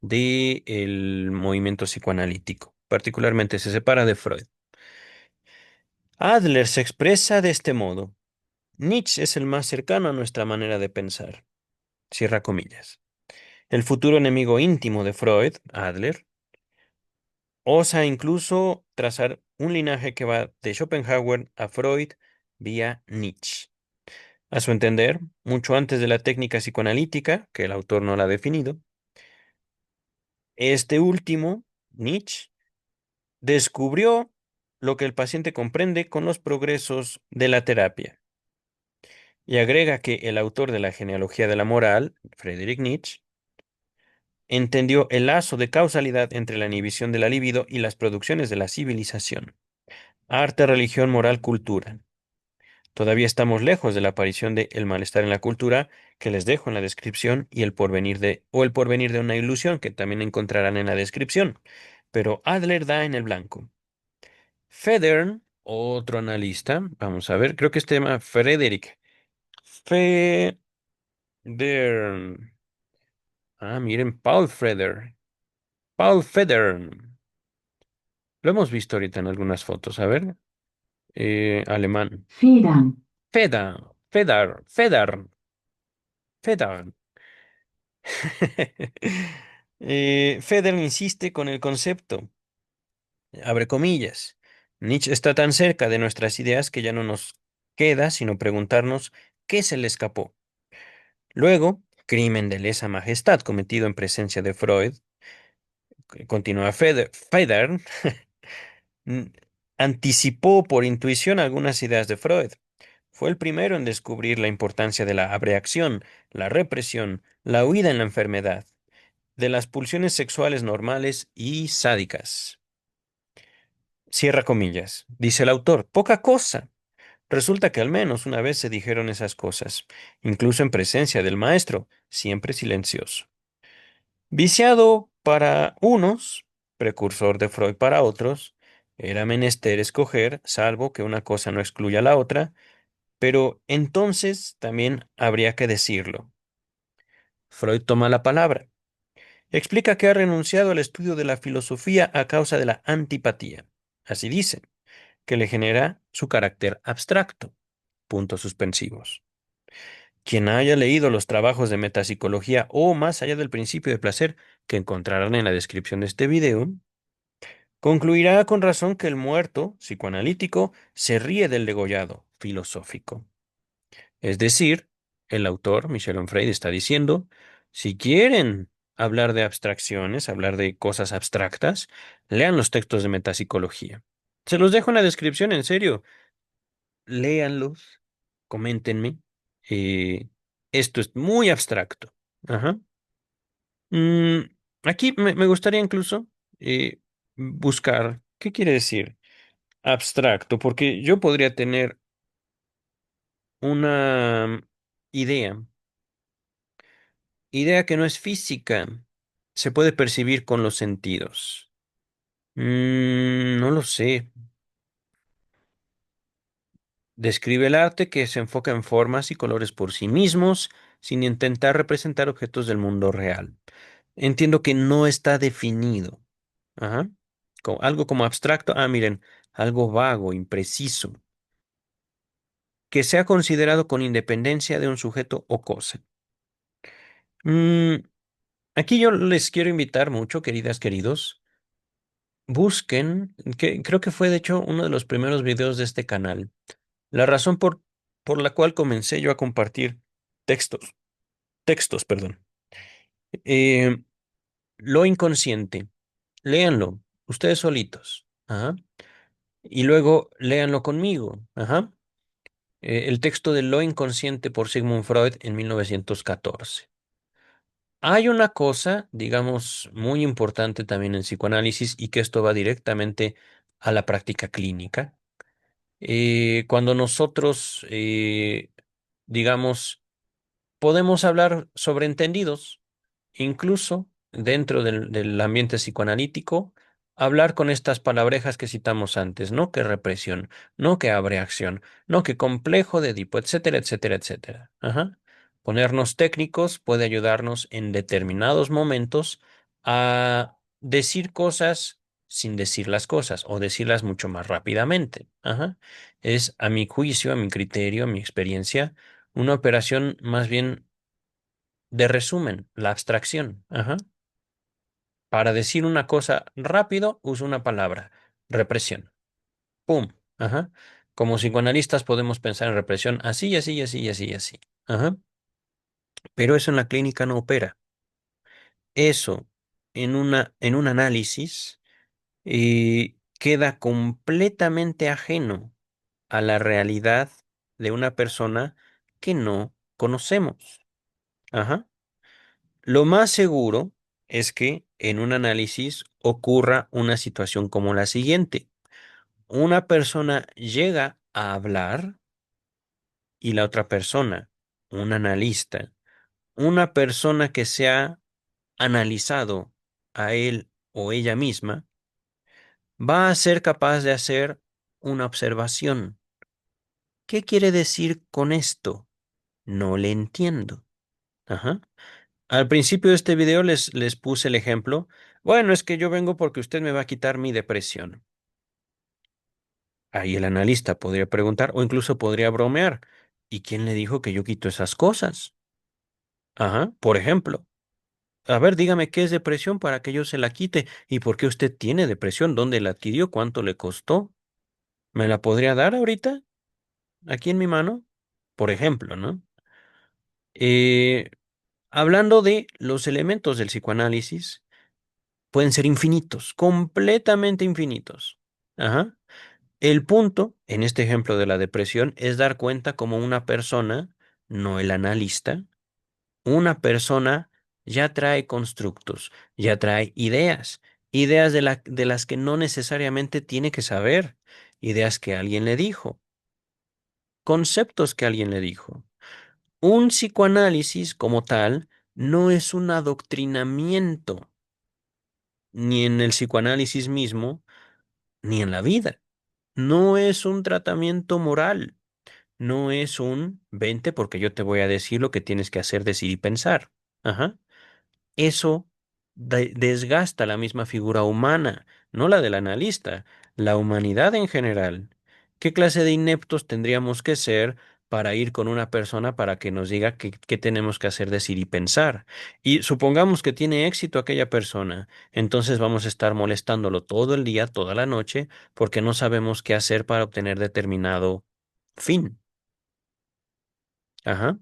del movimiento psicoanalítico, particularmente se separa de Freud. Adler se expresa de este modo. Nietzsche es el más cercano a nuestra manera de pensar. Cierra comillas. El futuro enemigo íntimo de Freud, Adler, osa incluso trazar un linaje que va de Schopenhauer a Freud vía Nietzsche. A su entender, mucho antes de la técnica psicoanalítica, que el autor no la ha definido, este último, Nietzsche, descubrió lo que el paciente comprende con los progresos de la terapia. Y agrega que el autor de la genealogía de la moral, Friedrich Nietzsche, entendió el lazo de causalidad entre la inhibición de la libido y las producciones de la civilización. Arte, religión, moral, cultura. Todavía estamos lejos de la aparición de el malestar en la cultura, que les dejo en la descripción, y el porvenir de una ilusión, que también encontrarán en la descripción. Pero Adler da en el blanco. Federn, otro analista, vamos a ver, creo que se llama Frederick. Federn. Ah, miren, Paul Feder. Paul Federn. Lo hemos visto ahorita en algunas fotos. A ver, alemán. Federn, Federn. Federn. Federn insiste con el concepto. Abre comillas. Nietzsche está tan cerca de nuestras ideas que ya no nos queda sino preguntarnos qué se le escapó. Luego, crimen de lesa majestad cometido en presencia de Freud, continúa Federn, mm, anticipó por intuición algunas ideas de Freud. Fue el primero en descubrir la importancia de la abreacción, la represión, la huida en la enfermedad, de las pulsiones sexuales normales y sádicas. Cierra comillas. Dice el autor, poca cosa. Resulta que al menos una vez se dijeron esas cosas, incluso en presencia del maestro, siempre silencioso. Viciado para unos, precursor de Freud para otros, era menester escoger, salvo que una cosa no excluya a la otra, pero entonces también habría que decirlo. Freud toma la palabra. Explica que ha renunciado al estudio de la filosofía a causa de la antipatía. Así dice, que le genera su carácter abstracto. Puntos suspensivos. Quien haya leído los trabajos de metapsicología o más allá del principio de placer que encontrarán en la descripción de este video, concluirá con razón que el muerto psicoanalítico se ríe del degollado filosófico. Es decir, el autor, Michel Onfray, está diciendo, si quieren hablar de abstracciones, hablar de cosas abstractas, lean los textos de metapsicología. Se los dejo en la descripción, en serio. Léanlos, coméntenme. eh, Esto es muy abstracto. Ajá. Mm, Aquí me gustaría incluso buscar, ¿qué quiere decir abstracto? Porque yo podría tener una idea que no es física, se puede percibir con los sentidos. No lo sé. Describe el arte que se enfoca en formas y colores por sí mismos, sin intentar representar objetos del mundo real. Entiendo que no está definido. Ajá. Algo como abstracto. Ah, miren, algo vago, impreciso, que sea considerado con independencia de un sujeto o cosa. Mm, Aquí yo les quiero invitar mucho, queridas, queridos. Busquen, que creo que fue de hecho uno de los primeros videos de este canal. La razón por la cual comencé yo a compartir textos, perdón. Eh, lo inconsciente. Léanlo, ustedes solitos. Ajá. Y luego léanlo conmigo. Ajá. El texto de Lo inconsciente por Sigmund Freud en 1914. Hay una cosa, digamos, muy importante también en psicoanálisis y que esto va directamente a la práctica clínica. Cuando nosotros, digamos, podemos hablar sobre entendidos, incluso. dentro del ambiente psicoanalítico, hablar con estas palabrejas que citamos antes, no que represión, no que abreacción, no que complejo de Edipo, etcétera, etcétera, etcétera. Ajá. Ponernos técnicos puede ayudarnos en determinados momentos a decir cosas sin decir las cosas o decirlas mucho más rápidamente. Ajá. Es a mi juicio, a mi criterio, a mi experiencia, una operación más bien de resumen, la abstracción. Ajá. Para decir una cosa rápido, uso una palabra, represión. ¡Pum! Ajá. Como psicoanalistas podemos pensar en represión así, así, así, así, así. Ajá. Pero eso en la clínica no opera. Eso en un análisis queda completamente ajeno a la realidad de una persona que no conocemos. Ajá. Lo más seguro es que en un análisis ocurra una situación como la siguiente. Una persona llega a hablar y la otra persona, un analista, una persona que se ha analizado a él o ella misma, va a ser capaz de hacer una observación. ¿Qué quiere decir con esto? No le entiendo. Ajá. Al principio de este video les puse el ejemplo. Bueno, es que yo vengo porque usted me va a quitar mi depresión. Ahí el analista podría preguntar o incluso podría bromear. ¿Y quién le dijo que yo quito esas cosas? Ajá, por ejemplo. A ver, dígame qué es depresión para que yo se la quite y por qué usted tiene depresión, dónde la adquirió, cuánto le costó. ¿Me la podría dar ahorita? Aquí en mi mano. Por ejemplo, ¿no? Eh, Hablando de los elementos del psicoanálisis, pueden ser infinitos, completamente infinitos. Ajá. El punto, en este ejemplo de la depresión, es dar cuenta como una persona, no el analista, una persona ya trae constructos, ya trae ideas, ideas de las que no necesariamente tiene que saber, ideas que alguien le dijo, conceptos que alguien le dijo. Un psicoanálisis como tal no es un adoctrinamiento, ni en el psicoanálisis mismo, ni en la vida. No es un tratamiento moral. No es un vente porque yo te voy a decir lo que tienes que hacer, decir y pensar. Ajá. Eso desgasta la misma figura humana, no la del analista, la humanidad en general. ¿Qué clase de ineptos tendríamos que ser para ir con una persona para que nos diga qué tenemos que hacer, decir y pensar? Y supongamos que tiene éxito aquella persona, entonces vamos a estar molestándolo todo el día, toda la noche, porque no sabemos qué hacer para obtener determinado fin. Ajá.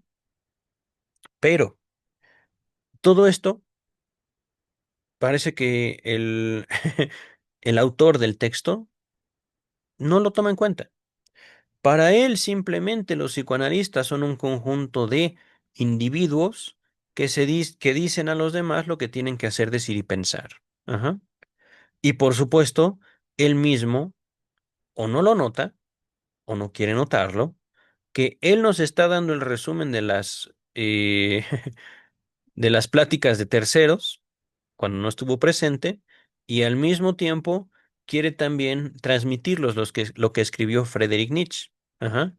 Pero todo esto parece que el autor del texto no lo toma en cuenta. Para él simplemente los psicoanalistas son un conjunto de individuos que dicen a los demás lo que tienen que hacer, decir y pensar. Ajá. Y por supuesto, él mismo o no lo nota o no quiere notarlo, que él nos está dando el resumen de de las pláticas de terceros cuando no estuvo presente y al mismo tiempo quiere también transmitirlos lo que escribió Friedrich Nietzsche. Ajá.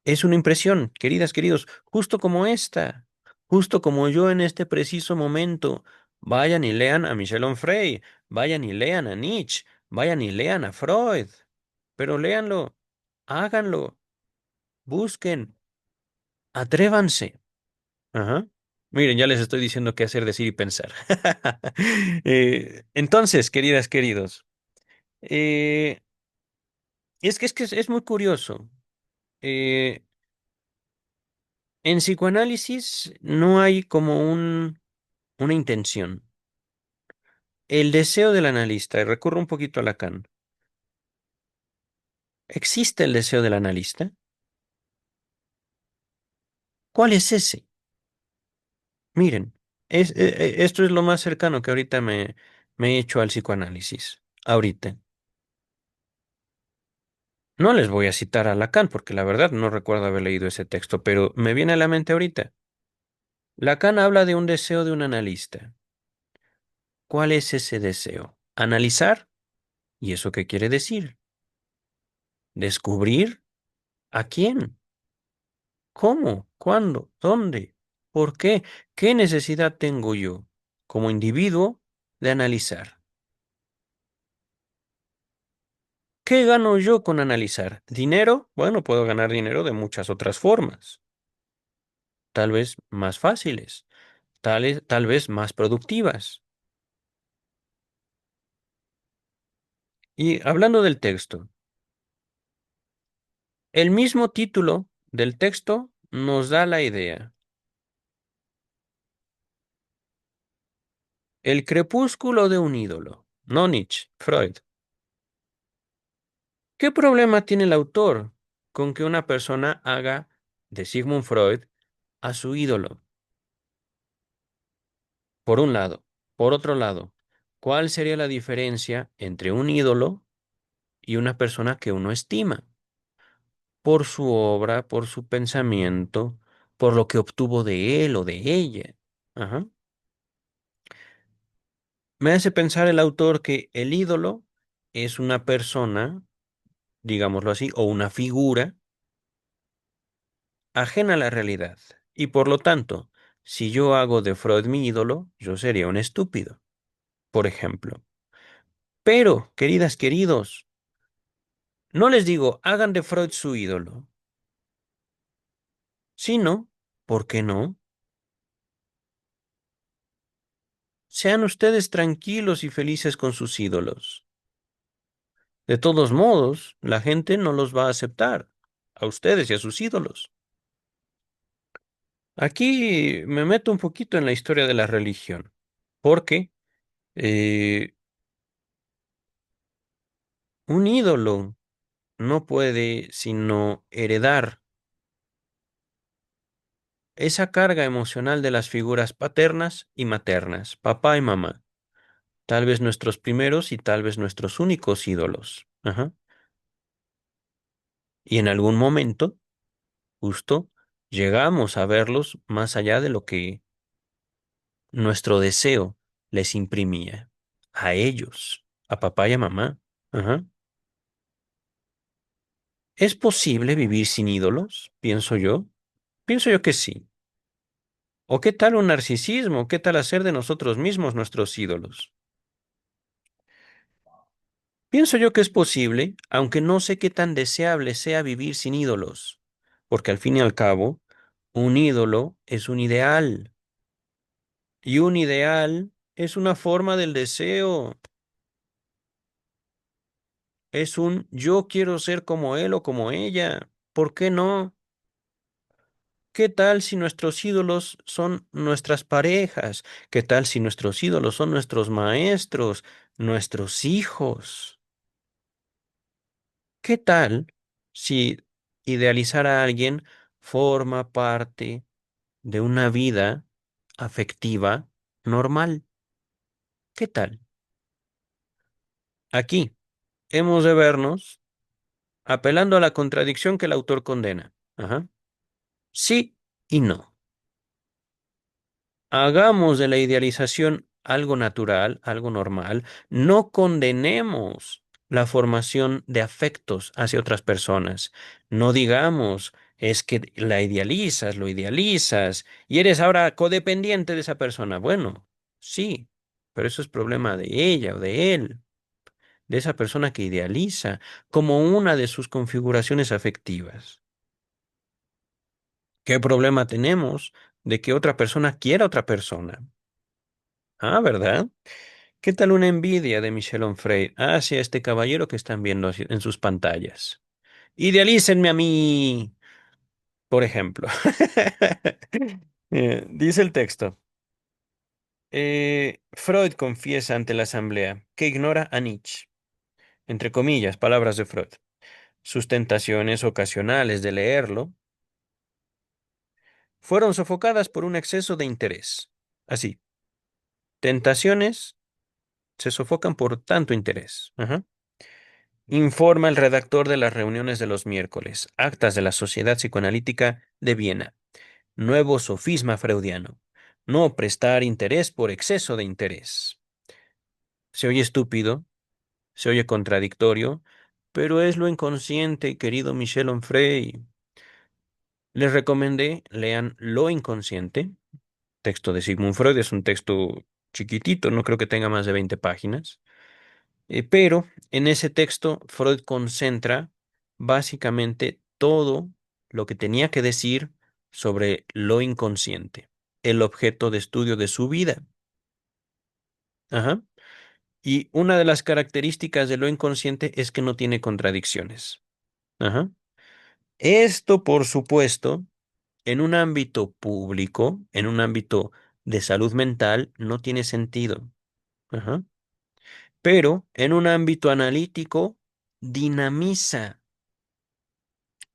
Es una impresión, queridas, queridos, justo como esta, justo como yo en este preciso momento. Vayan y lean a Michel Onfray, vayan y lean a Nietzsche, vayan y lean a Freud, pero léanlo, háganlo, busquen, atrévanse. Ajá. Miren, ya les estoy diciendo qué hacer, decir y pensar. Entonces, queridas, queridos, eh, es muy curioso. Eh, en psicoanálisis no hay como una intención. El deseo del analista, y recurro un poquito a Lacan, ¿existe el deseo del analista? ¿Cuál es ese? Miren, esto es lo más cercano que ahorita me he hecho al psicoanálisis. Ahorita. No les voy a citar a Lacan porque la verdad no recuerdo haber leído ese texto, pero me viene a la mente ahorita. Lacan habla de un deseo de un analista. ¿Cuál es ese deseo? Analizar. ¿Y eso qué quiere decir? Descubrir a quién, cómo, cuándo, dónde, por qué, qué necesidad tengo yo como individuo de analizar. ¿Qué gano yo con analizar? ¿Dinero? Bueno, puedo ganar dinero de muchas otras formas, tal vez más fáciles, tal vez más productivas. Y hablando del texto, el mismo título del texto nos da la idea. El crepúsculo de un ídolo. No Nietzsche, Freud. ¿Qué problema tiene el autor con que una persona haga de Sigmund Freud a su ídolo? Por un lado. Por otro lado, ¿cuál sería la diferencia entre un ídolo y una persona que uno estima? Por su obra, por su pensamiento, por lo que obtuvo de él o de ella. Ajá. Me hace pensar el autor que el ídolo es una persona, digámoslo así, o una figura ajena a la realidad. Y por lo tanto, si yo hago de Freud mi ídolo, yo sería un estúpido, por ejemplo. Pero, queridas, queridos, no les digo, hagan de Freud su ídolo, sino, ¿por qué no? Sean ustedes tranquilos y felices con sus ídolos. De todos modos, la gente no los va a aceptar, a ustedes y a sus ídolos. Aquí me meto un poquito en la historia de la religión, porque eh, un ídolo no puede sino heredar esa carga emocional de las figuras paternas y maternas, papá y mamá, tal vez nuestros primeros y tal vez nuestros únicos ídolos. Ajá. Y en algún momento, justo, llegamos a verlos más allá de lo que nuestro deseo les imprimía, a ellos, a papá y a mamá. Ajá. ¿Es posible vivir sin ídolos? Pienso yo. Pienso yo que sí. ¿O qué tal un narcisismo? ¿Qué tal hacer de nosotros mismos nuestros ídolos? Pienso yo que es posible, aunque no sé qué tan deseable sea vivir sin ídolos, porque al fin y al cabo, un ídolo es un ideal, y un ideal es una forma del deseo, es un yo quiero ser como él o como ella. ¿Por qué no? ¿Qué tal si nuestros ídolos son nuestras parejas? ¿Qué tal si nuestros ídolos son nuestros maestros, nuestros hijos? ¿Qué tal si idealizar a alguien forma parte de una vida afectiva normal? ¿Qué tal? Aquí hemos de vernos apelando a la contradicción que el autor condena. Ajá. Sí y no. Hagamos de la idealización algo natural, algo normal. No condenemos la formación de afectos hacia otras personas. No digamos, es que la idealizas, lo idealizas y eres ahora codependiente de esa persona. Bueno, sí, pero eso es problema de ella o de él, de esa persona que idealiza como una de sus configuraciones afectivas. ¿Qué problema tenemos de que otra persona quiera a otra persona? Ah, ¿verdad? ¿Qué tal una envidia de Michel Onfray hacia este caballero que están viendo en sus pantallas? Idealícenme a mí, por ejemplo. Dice el texto. Freud confiesa ante la asamblea que ignora a Nietzsche, entre comillas, palabras de Freud. Sus tentaciones ocasionales de leerlo fueron sofocadas por un exceso de interés. Así, tentaciones se sofocan por tanto interés. Ajá. Informa el redactor de las reuniones de los miércoles, actas de la Sociedad Psicoanalítica de Viena. Nuevo sofisma freudiano. No prestar interés por exceso de interés. Se oye estúpido, se oye contradictorio, pero es lo inconsciente, querido Michel Onfray. Les recomendé, lean Lo inconsciente, texto de Sigmund Freud, es un texto chiquitito, no creo que tenga más de 20 páginas. Pero en ese texto, Freud concentra básicamente todo lo que tenía que decir sobre lo inconsciente, el objeto de estudio de su vida. Ajá. Y una de las características de lo inconsciente es que no tiene contradicciones. Ajá. Esto, por supuesto, en un ámbito público, en un ámbito de salud mental, no tiene sentido. Ajá. Pero en un ámbito analítico, dinamiza.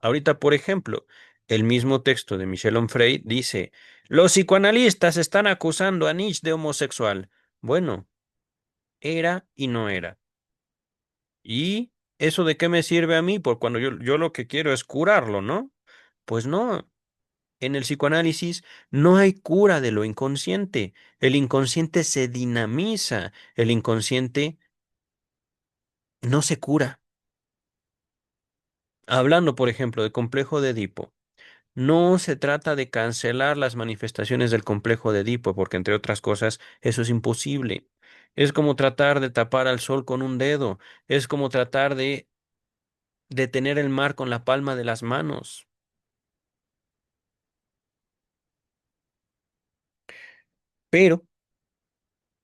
Ahorita, por ejemplo, el mismo texto de Michel Onfray dice, los psicoanalistas están acusando a Nietzsche de homosexual. Bueno, era y no era. ¿Y eso de qué me sirve a mí? Por cuando yo lo que quiero es curarlo, ¿no? Pues no, en el psicoanálisis no hay cura de lo inconsciente. El inconsciente se dinamiza, el inconsciente no se cura. Hablando, por ejemplo, de complejo de Edipo. No se trata de cancelar las manifestaciones del complejo de Edipo, porque entre otras cosas, eso es imposible. Es como tratar de tapar al sol con un dedo, es como tratar de detener el mar con la palma de las manos. Pero,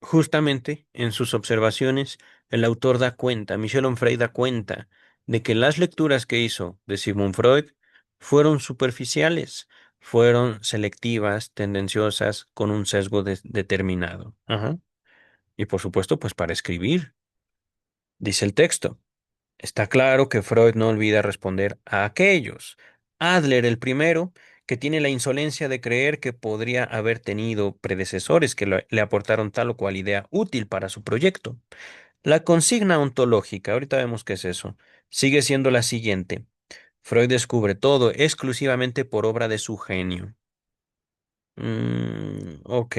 justamente en sus observaciones, el autor da cuenta, Michel Onfray da cuenta, de que las lecturas que hizo de Sigmund Freud fueron superficiales, fueron selectivas, tendenciosas, con un sesgo determinado. Ajá. Y por supuesto, pues para escribir, dice el texto. Está claro que Freud no olvida responder a aquellos. Adler, el primero, que tiene la insolencia de creer que podría haber tenido predecesores que le aportaron tal o cual idea útil para su proyecto. La consigna ontológica, ahorita vemos qué es eso, sigue siendo la siguiente. Freud descubre todo exclusivamente por obra de su genio. Ok.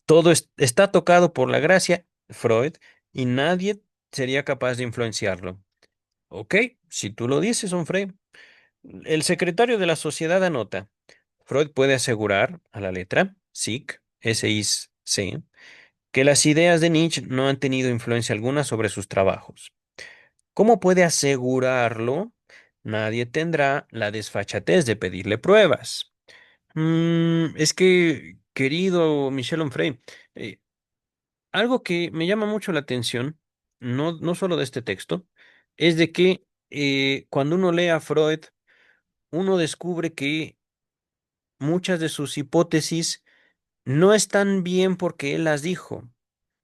Todo está tocado por la gracia, Freud, y nadie sería capaz de influenciarlo. Ok, si tú lo dices, Onfray. El secretario de la sociedad anota. Freud puede asegurar, a la letra, SIC, S-I-C, que las ideas de Nietzsche no han tenido influencia alguna sobre sus trabajos. ¿Cómo puede asegurarlo? Nadie tendrá la desfachatez de pedirle pruebas. Es que, querido Michel Onfray, eh, algo que me llama mucho la atención, no solo de este texto, es de que cuando uno lee a Freud, uno descubre que muchas de sus hipótesis no están bien porque él las dijo,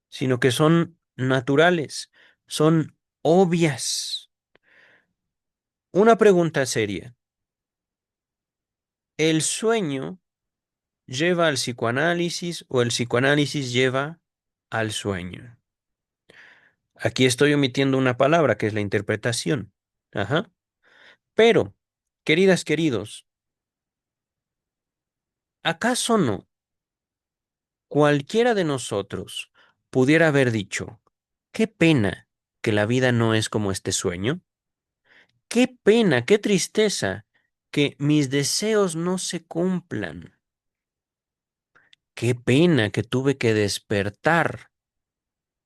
sino que son naturales, son obvias. Una pregunta seria. ¿El sueño lleva al psicoanálisis o el psicoanálisis lleva al sueño? Aquí estoy omitiendo una palabra que es la interpretación. Ajá. Pero, queridas, queridos, ¿acaso no cualquiera de nosotros pudiera haber dicho, qué pena que la vida no es como este sueño? Qué pena, qué tristeza que mis deseos no se cumplan. Qué pena que tuve que despertar,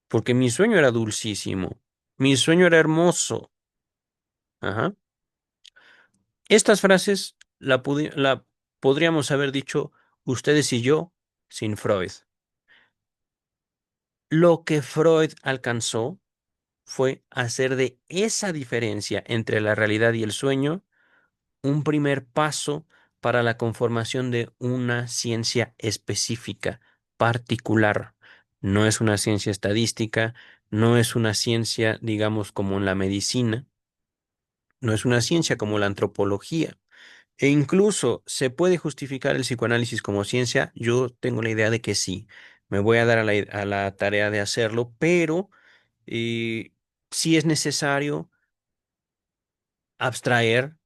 porque mi sueño era dulcísimo, mi sueño era hermoso. Ajá. Estas frases la podríamos haber dicho ustedes y yo sin Freud. Lo que Freud alcanzó fue hacer de esa diferencia entre la realidad y el sueño un primer paso para la conformación de una ciencia específica, particular. No es una ciencia estadística, no es una ciencia, digamos, como en la medicina, no es una ciencia como la antropología. E incluso se puede justificar el psicoanálisis como ciencia. Yo tengo la idea de que sí. Me voy a dar a la tarea de hacerlo, pero eh, sí es necesario abstraer,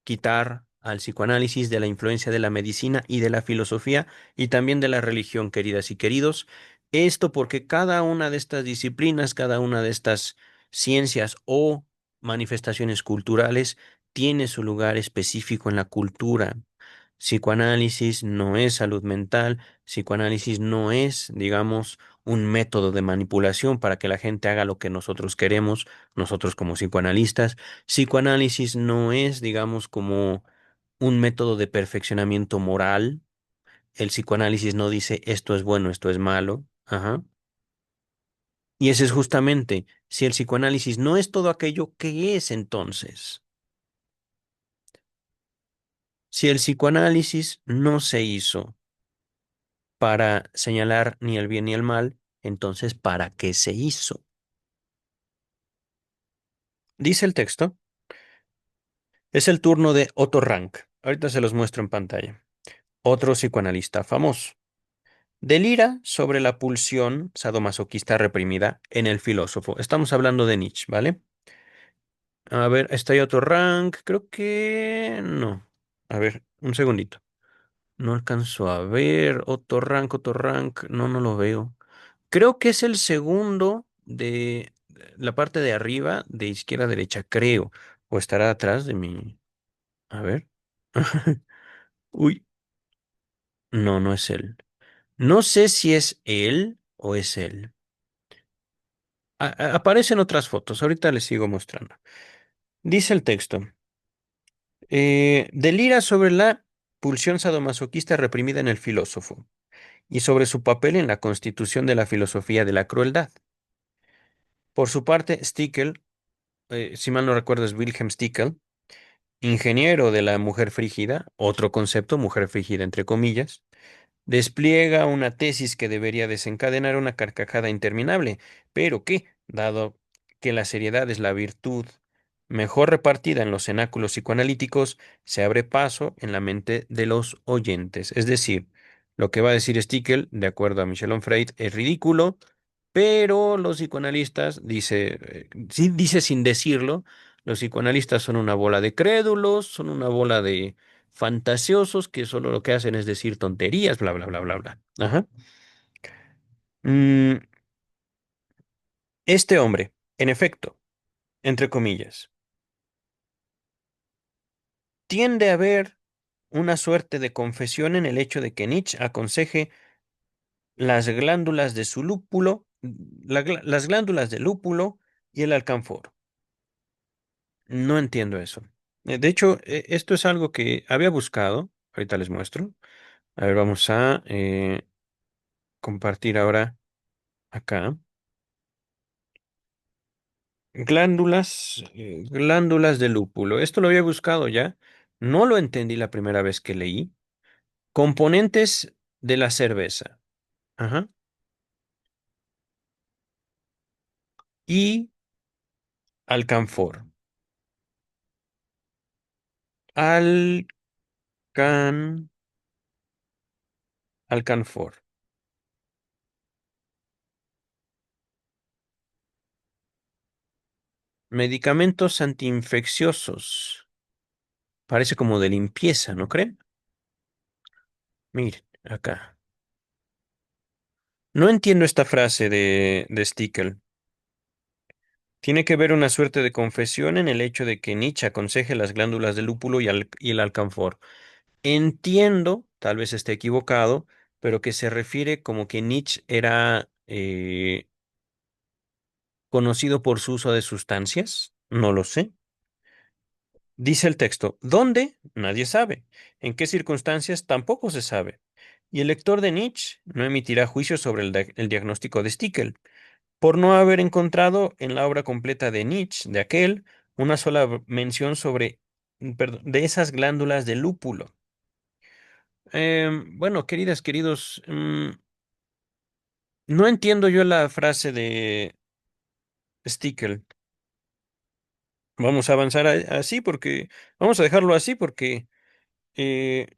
quitar al psicoanálisis de la influencia de la medicina y de la filosofía y también de la religión, queridas y queridos. Esto porque cada una de estas disciplinas, cada una de estas ciencias o manifestaciones culturales tiene su lugar específico en la cultura. Psicoanálisis no es salud mental, psicoanálisis no es, digamos, un método de manipulación para que la gente haga lo que nosotros queremos, nosotros como psicoanalistas. Psicoanálisis no es, digamos, como un método de perfeccionamiento moral. El psicoanálisis no dice esto es bueno, esto es malo. Ajá. Y ese es justamente, si el psicoanálisis no es todo aquello, ¿qué es entonces? Si el psicoanálisis no se hizo para señalar ni el bien ni el mal, entonces ¿para qué se hizo? Dice el texto, es el turno de Otto Rank. Ahorita se los muestro en pantalla. Otro psicoanalista famoso. Delira sobre la pulsión sadomasoquista reprimida en el filósofo. Estamos hablando de Nietzsche, ¿vale? A ver, está ahí otro rank. Creo que no. A ver, un segundito. No alcanzo a ver. Otro rank. No, no lo veo. Creo que es el segundo de la parte de arriba, de izquierda a derecha, creo. O estará atrás de mi. A ver. Uy, no, no es él. No sé si es él o es él. Aparecen otras fotos. Ahorita les sigo mostrando. Dice el texto. Delira sobre la pulsión sadomasoquista reprimida en el filósofo y sobre su papel en la constitución de la filosofía de la crueldad. Por su parte, Stickel, si mal no recuerdo es Wilhelm Stickel, ingeniero de la mujer frígida, otro concepto, mujer frígida entre comillas, despliega una tesis que debería desencadenar una carcajada interminable, pero que, dado que la seriedad es la virtud mejor repartida en los cenáculos psicoanalíticos, se abre paso en la mente de los oyentes. Es decir, lo que va a decir Stickel, de acuerdo a Michel Onfray, es ridículo, pero los psicoanalistas, sí, dice sin decirlo, los psicoanalistas son una bola de crédulos, son una bola de fantasiosos que solo lo que hacen es decir tonterías, bla, bla, bla, bla, bla. Ajá. Mm, este hombre, en efecto, entre comillas, tiende a haber una suerte de confesión en el hecho de que Nietzsche aconseje las glándulas de su lúpulo, las glándulas del lúpulo y el alcanfor. No entiendo eso. De hecho, esto es algo que había buscado. Ahorita les muestro. A ver, vamos a compartir ahora acá. Glándulas de lúpulo. Esto lo había buscado ya. No lo entendí la primera vez que leí. Componentes de la cerveza. Ajá. Y alcanfor. Alcan, alcanfor. Medicamentos antiinfecciosos. Parece como de limpieza, ¿no creen? Miren, acá. No entiendo esta frase de Stickel. Tiene que ver una suerte de confesión en el hecho de que Nietzsche aconseje las glándulas del lúpulo y el alcanfor. Entiendo, tal vez esté equivocado, pero que se refiere como que Nietzsche era conocido por su uso de sustancias. No lo sé. Dice el texto, ¿dónde? Nadie sabe. ¿En qué circunstancias? Tampoco se sabe. Y el lector de Nietzsche no emitirá juicio sobre el diagnóstico de Stickel, por no haber encontrado en la obra completa de Nietzsche, de aquel, una sola mención sobre, perdón, de esas glándulas de lúpulo. Bueno, queridas, queridos, no entiendo yo la frase de Stickel. Vamos a avanzar así porque, vamos a dejarlo así porque, eh,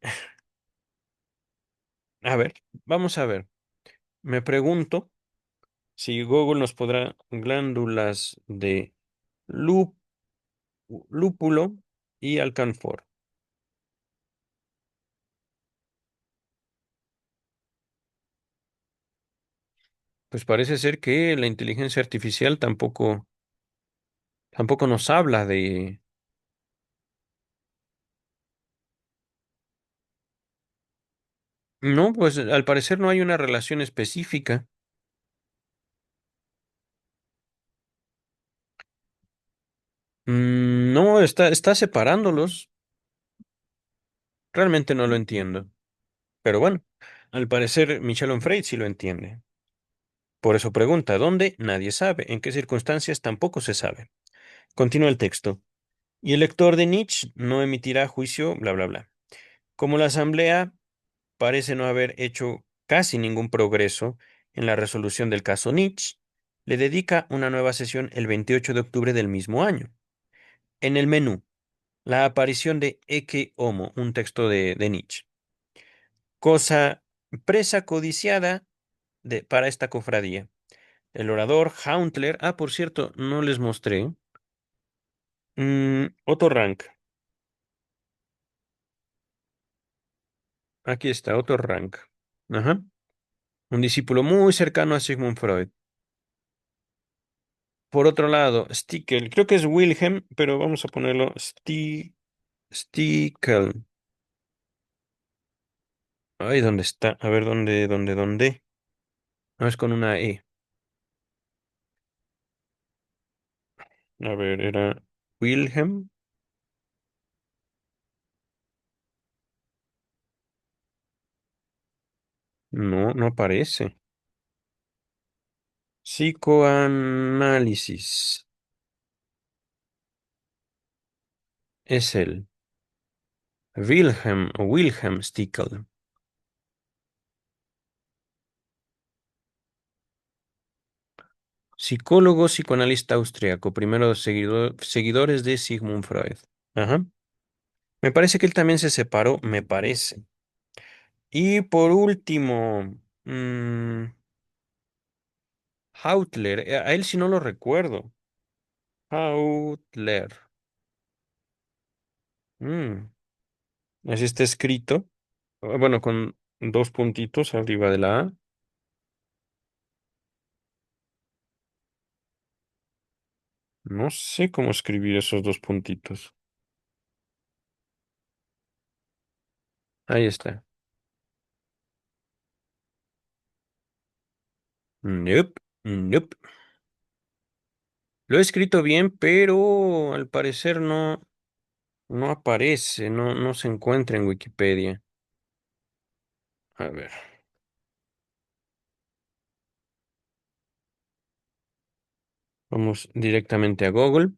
a ver, vamos a ver. Me pregunto si Google nos podrá glándulas de lú- lúpulo y alcanfor. Pues parece ser que la inteligencia artificial tampoco nos habla de... No, pues al parecer no hay una relación específica. No, está separándolos. Realmente no lo entiendo. Pero bueno, al parecer Michel Onfray sí lo entiende. Por eso pregunta, ¿dónde? Nadie sabe. ¿En qué circunstancias? Tampoco se sabe. Continúa el texto. Y el lector de Nietzsche no emitirá juicio, bla, bla, bla. Como la Asamblea parece no haber hecho casi ningún progreso en la resolución del caso Nietzsche, le dedica una nueva sesión el 28 de octubre del mismo año. En el menú, la aparición de Ecce Homo, un texto de Nietzsche. Cosa presa codiciada para esta cofradía. El orador Hauntler, por cierto, no les mostré. Otto Rank, aquí está, Otto Rank. Ajá. Un discípulo muy cercano a Sigmund Freud. Por otro lado, Stickel, creo que es Wilhelm, pero vamos a ponerlo Stickel. Ay, ¿dónde está? A ver, ¿dónde? No, es con una E. A ver, era Wilhelm. No, no aparece. Psicoanálisis. Es él. Wilhelm Stickel. Psicólogo, psicoanalista austriaco, primero de seguidores de Sigmund Freud. Ajá. Me parece que él también se separó, me parece. Y por último, Hautler, a él sí no lo recuerdo. Hautler. Mm, Así está escrito. Bueno, con dos puntitos arriba de la A. No sé cómo escribir esos dos puntitos. Ahí está. Nope, nope. Lo he escrito bien, pero al parecer no aparece, no se encuentra en Wikipedia. A ver, vamos directamente a Google.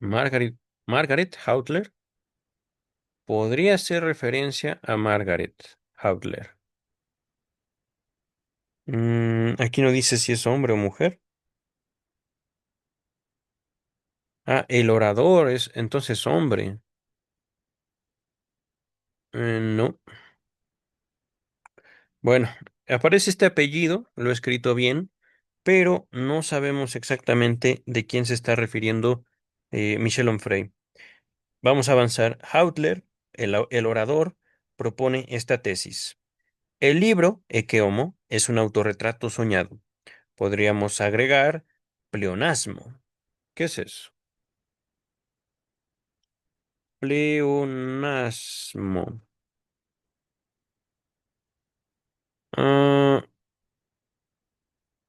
Margaret, Margaret Hautler. Podría ser referencia a Margaret Hautler. Aquí no dice si es hombre o mujer. El orador es entonces hombre. No. Bueno, aparece este apellido, lo he escrito bien, pero no sabemos exactamente de quién se está refiriendo Michel Onfray. Vamos a avanzar. Hautler, el orador, propone esta tesis. El libro, Ecce Homo, es un autorretrato soñado. Podríamos agregar pleonasmo. ¿Qué es eso? Pleonasmo. Ah,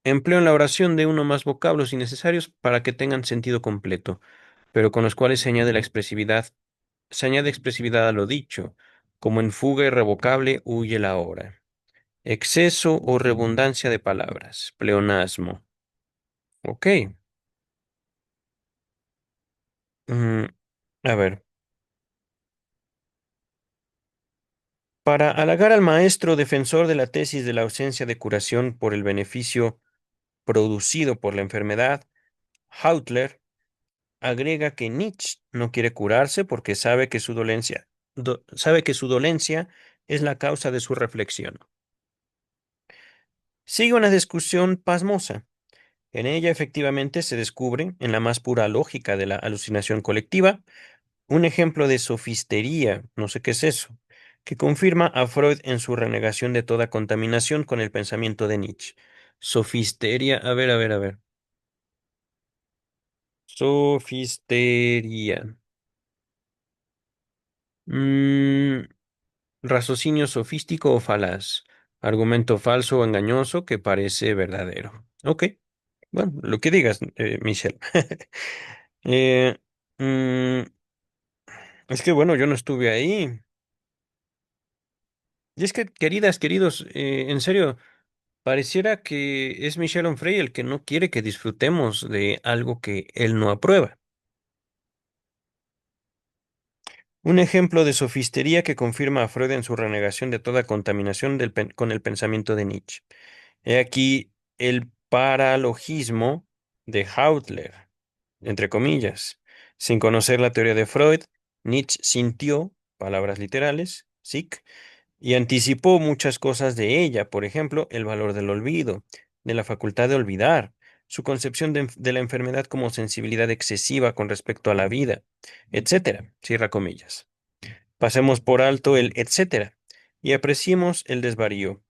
Empleo en la oración de uno más vocablos innecesarios para que tengan sentido completo, pero con los cuales se añade expresividad a lo dicho, como en fuga irrevocable huye la hora. Exceso o redundancia de palabras. Pleonasmo. Ok. Mm, a ver. Para halagar al maestro defensor de la tesis de la ausencia de curación por el beneficio producido por la enfermedad, Hautler agrega que Nietzsche no quiere curarse porque sabe que su dolencia es la causa de su reflexión. Sigue una discusión pasmosa. En ella efectivamente se descubre, en la más pura lógica de la alucinación colectiva, un ejemplo de sofistería, no sé qué es eso, que confirma a Freud en su renegación de toda contaminación con el pensamiento de Nietzsche. Sofistería, a ver, a ver, a ver. Sofistería. Mm, raciocinio sofístico o falaz. Argumento falso o engañoso que parece verdadero. Ok, bueno, lo que digas, Michelle. Eh, mm, es que bueno, yo no estuve ahí. Y es que, queridas, queridos, en serio, pareciera que es Michel Onfray el que no quiere que disfrutemos de algo que él no aprueba. Un ejemplo de sofistería que confirma a Freud en su renegación de toda contaminación con el pensamiento de Nietzsche. He aquí el paralogismo de Hautler, entre comillas. Sin conocer la teoría de Freud, Nietzsche sintió, palabras literales, sic, y anticipó muchas cosas de ella, por ejemplo, el valor del olvido, de la facultad de olvidar, su concepción de la enfermedad como sensibilidad excesiva con respecto a la vida, etcétera, cierra comillas. Pasemos por alto el etcétera y apreciemos el desvarío.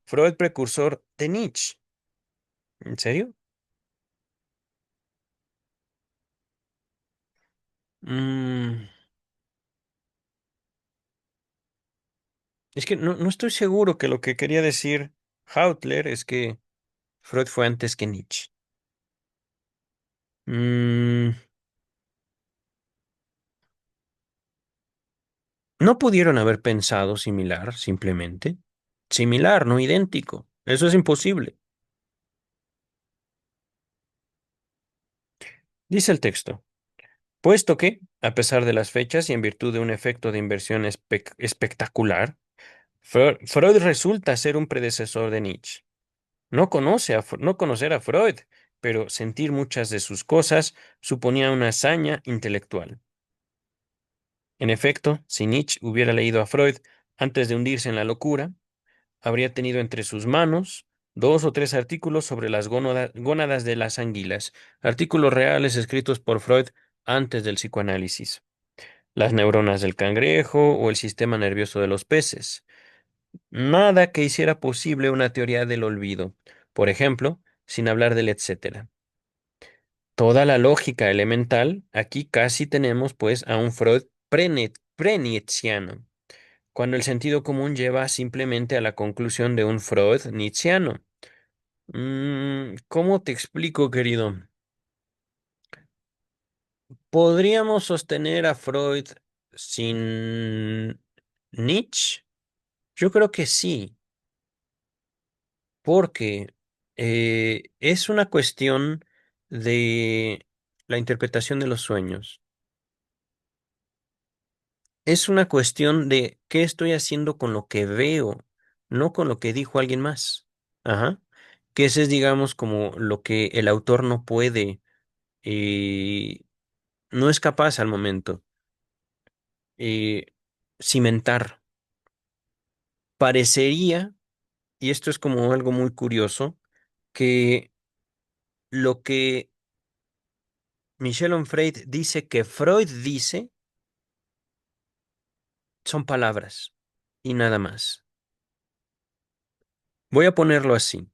Freud precursor de Nietzsche. ¿En serio? Mm, es que no estoy seguro que lo que quería decir Hautler es que Freud fue antes que Nietzsche. Mm, ¿no pudieron haber pensado similar, simplemente? Similar, no idéntico. Eso es imposible. Dice el texto, puesto que, a pesar de las fechas y en virtud de un efecto de inversión espectacular, Freud resulta ser un predecesor de Nietzsche. No conocer a Freud, pero sentir muchas de sus cosas suponía una hazaña intelectual. En efecto, si Nietzsche hubiera leído a Freud antes de hundirse en la locura, habría tenido entre sus manos dos o tres artículos sobre las gónadas de las anguilas, artículos reales escritos por Freud antes del psicoanálisis, las neuronas del cangrejo o el sistema nervioso de los peces. Nada que hiciera posible una teoría del olvido, por ejemplo, sin hablar del etcétera. Toda la lógica elemental, aquí casi tenemos pues a un Freud pre-nietzscheano, cuando el sentido común lleva simplemente a la conclusión de un Freud nietzscheano. ¿Cómo te explico, querido? ¿Podríamos sostener a Freud sin Nietzsche? Yo creo que sí, porque es una cuestión de la interpretación de los sueños. Es una cuestión de qué estoy haciendo con lo que veo, no con lo que dijo alguien más. Ajá. Que ese es, digamos, como lo que el autor no puede, eh, no es capaz al momento, eh, cimentar. Parecería, y esto es como algo muy curioso, que lo que Michel Onfray dice que Freud dice son palabras y nada más. Voy a ponerlo así.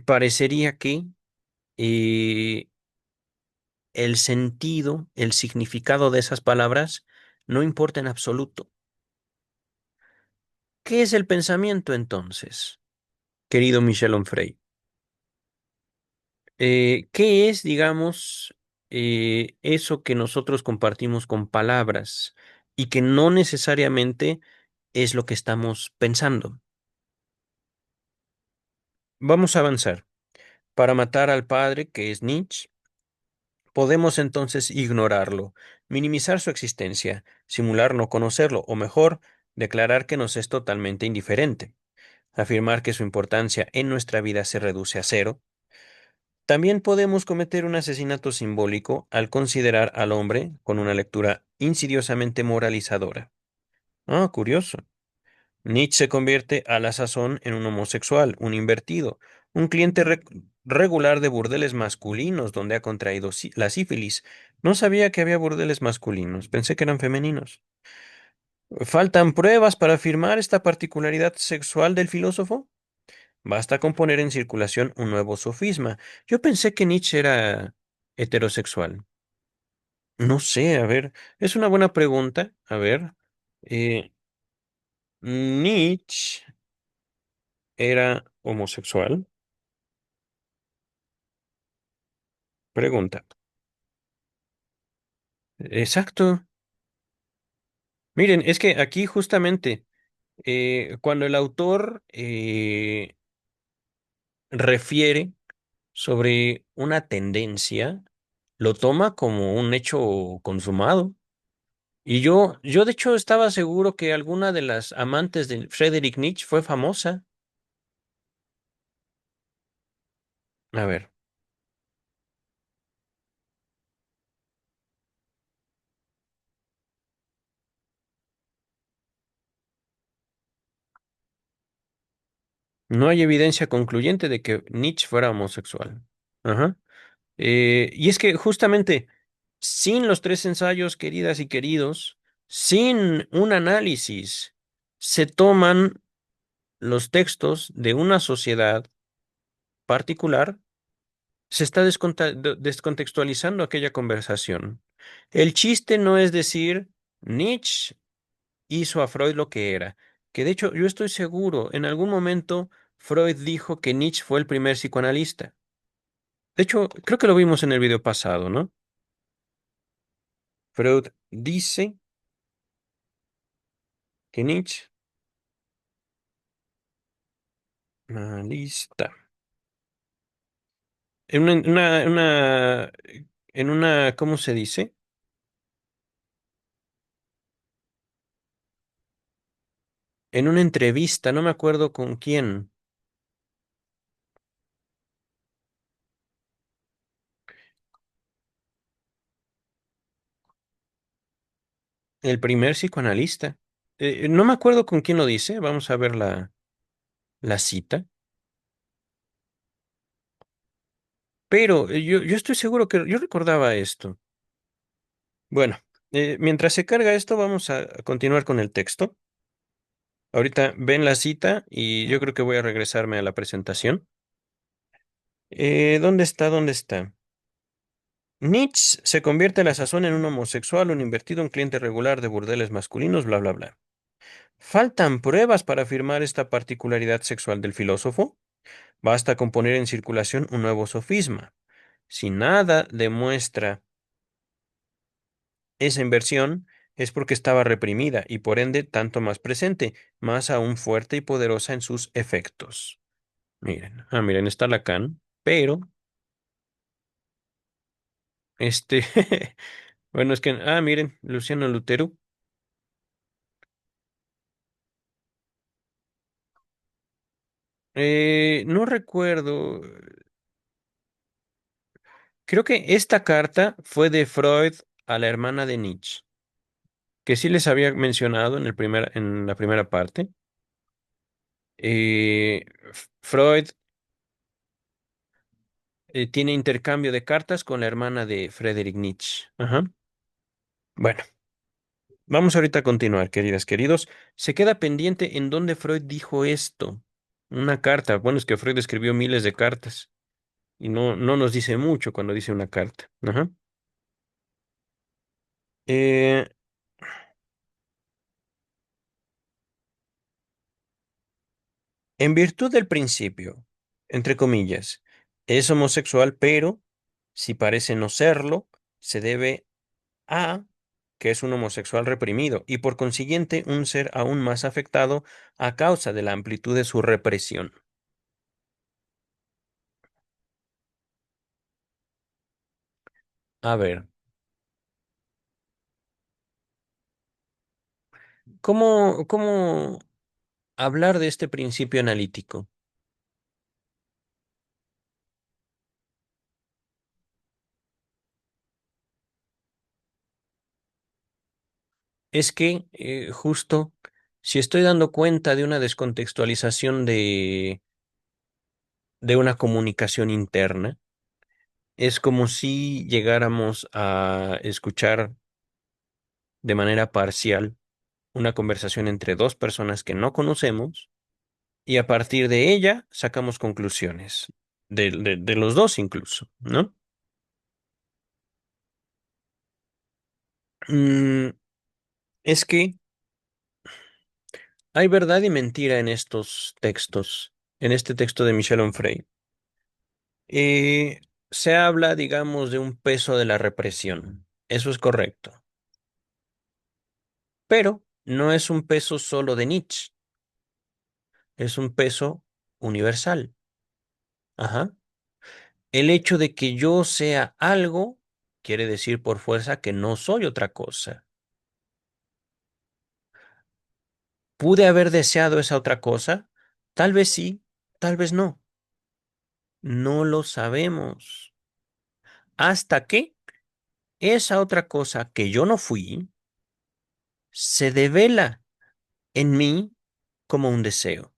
Parecería que eh, el sentido, el significado de esas palabras no importa en absoluto. ¿Qué es el pensamiento entonces, querido Michel Onfray? ¿Qué es, digamos, eso que nosotros compartimos con palabras y que no necesariamente es lo que estamos pensando? Vamos a avanzar. Para matar al padre, que es Nietzsche, podemos entonces ignorarlo, minimizar su existencia, simular no conocerlo, o mejor, declarar que nos es totalmente indiferente, afirmar que su importancia en nuestra vida se reduce a cero. También podemos cometer un asesinato simbólico al considerar al hombre con una lectura insidiosamente moralizadora. Ah, curioso. Nietzsche se convierte a la sazón en un homosexual, un invertido, Un cliente regular de burdeles masculinos donde ha contraído la sífilis. No sabía que había burdeles masculinos, pensé que eran femeninos. ¿Faltan pruebas para afirmar esta particularidad sexual del filósofo? Basta con poner en circulación un nuevo sofisma. Yo pensé que Nietzsche era heterosexual. No sé, a ver, es una buena pregunta. A ver, eh, ¿Nietzsche era homosexual? Pregunta. Exacto. Miren, es que aquí justamente, cuando el autor refiere sobre una tendencia, lo toma como un hecho consumado. Y yo de hecho estaba seguro que alguna de las amantes de Friedrich Nietzsche fue famosa. A ver, no hay evidencia concluyente de que Nietzsche fuera homosexual. Ajá. Y es que justamente sin los tres ensayos, queridas y queridos, sin un análisis, se toman los textos de una sociedad particular, se está descontextualizando aquella conversación. El chiste no es decir, Nietzsche hizo a Freud lo que era, que de hecho yo estoy seguro, en algún momento Freud dijo que Nietzsche fue el primer psicoanalista. De hecho, creo que lo vimos en el video pasado, ¿no? Freud dice que Nietzsche, analista, en una, ¿cómo se dice? En una entrevista, no me acuerdo con quién, el primer psicoanalista. No me acuerdo con quién lo dice, vamos a ver la cita, pero yo estoy seguro que yo recordaba esto. Bueno, mientras se carga esto, vamos a continuar con el texto. Ahorita ven la cita y yo creo que voy a regresarme a la presentación. ¿Dónde está? ¿Dónde está? Nietzsche se convierte a la sazón en un homosexual, un invertido, un cliente regular de burdeles masculinos, bla, bla, bla. ¿Faltan pruebas para afirmar esta particularidad sexual del filósofo? Basta con poner en circulación un nuevo sofisma. Si nada demuestra esa inversión, es porque estaba reprimida y por ende tanto más presente, más aún fuerte y poderosa en sus efectos. Miren, está Lacan, pero este, bueno, es que, miren, Luciano Lutero. No recuerdo. Creo que esta carta fue de Freud a la hermana de Nietzsche, que sí les había mencionado en la primera parte. Freud tiene intercambio de cartas con la hermana de Friedrich Nietzsche. Ajá. Bueno, vamos ahorita a continuar, queridas, queridos. Se queda pendiente en dónde Freud dijo esto. Una carta. Bueno, es que Freud escribió miles de cartas y no nos dice mucho cuando dice una carta. Ajá. Eh, En virtud del principio, entre comillas, es homosexual, pero si parece no serlo, se debe a que es un homosexual reprimido y por consiguiente un ser aún más afectado a causa de la amplitud de su represión. A ver, ¿cómo hablar de este principio analítico? Es que justo si estoy dando cuenta de una descontextualización de una comunicación interna. Es como si llegáramos a escuchar de manera parcial una conversación entre dos personas que no conocemos y a partir de ella sacamos conclusiones, de los dos incluso, ¿no? Mm, es que hay verdad y mentira en estos textos, en este texto de Michel Onfray. Eh, Se habla, digamos, de un peso de la represión. Eso es correcto. Pero no es un peso solo de Nietzsche, es un peso universal. Ajá. El hecho de que yo sea algo quiere decir por fuerza que no soy otra cosa. ¿Pude haber deseado esa otra cosa? Tal vez sí, tal vez no. No lo sabemos. Hasta que esa otra cosa que yo no fui se devela en mí como un deseo.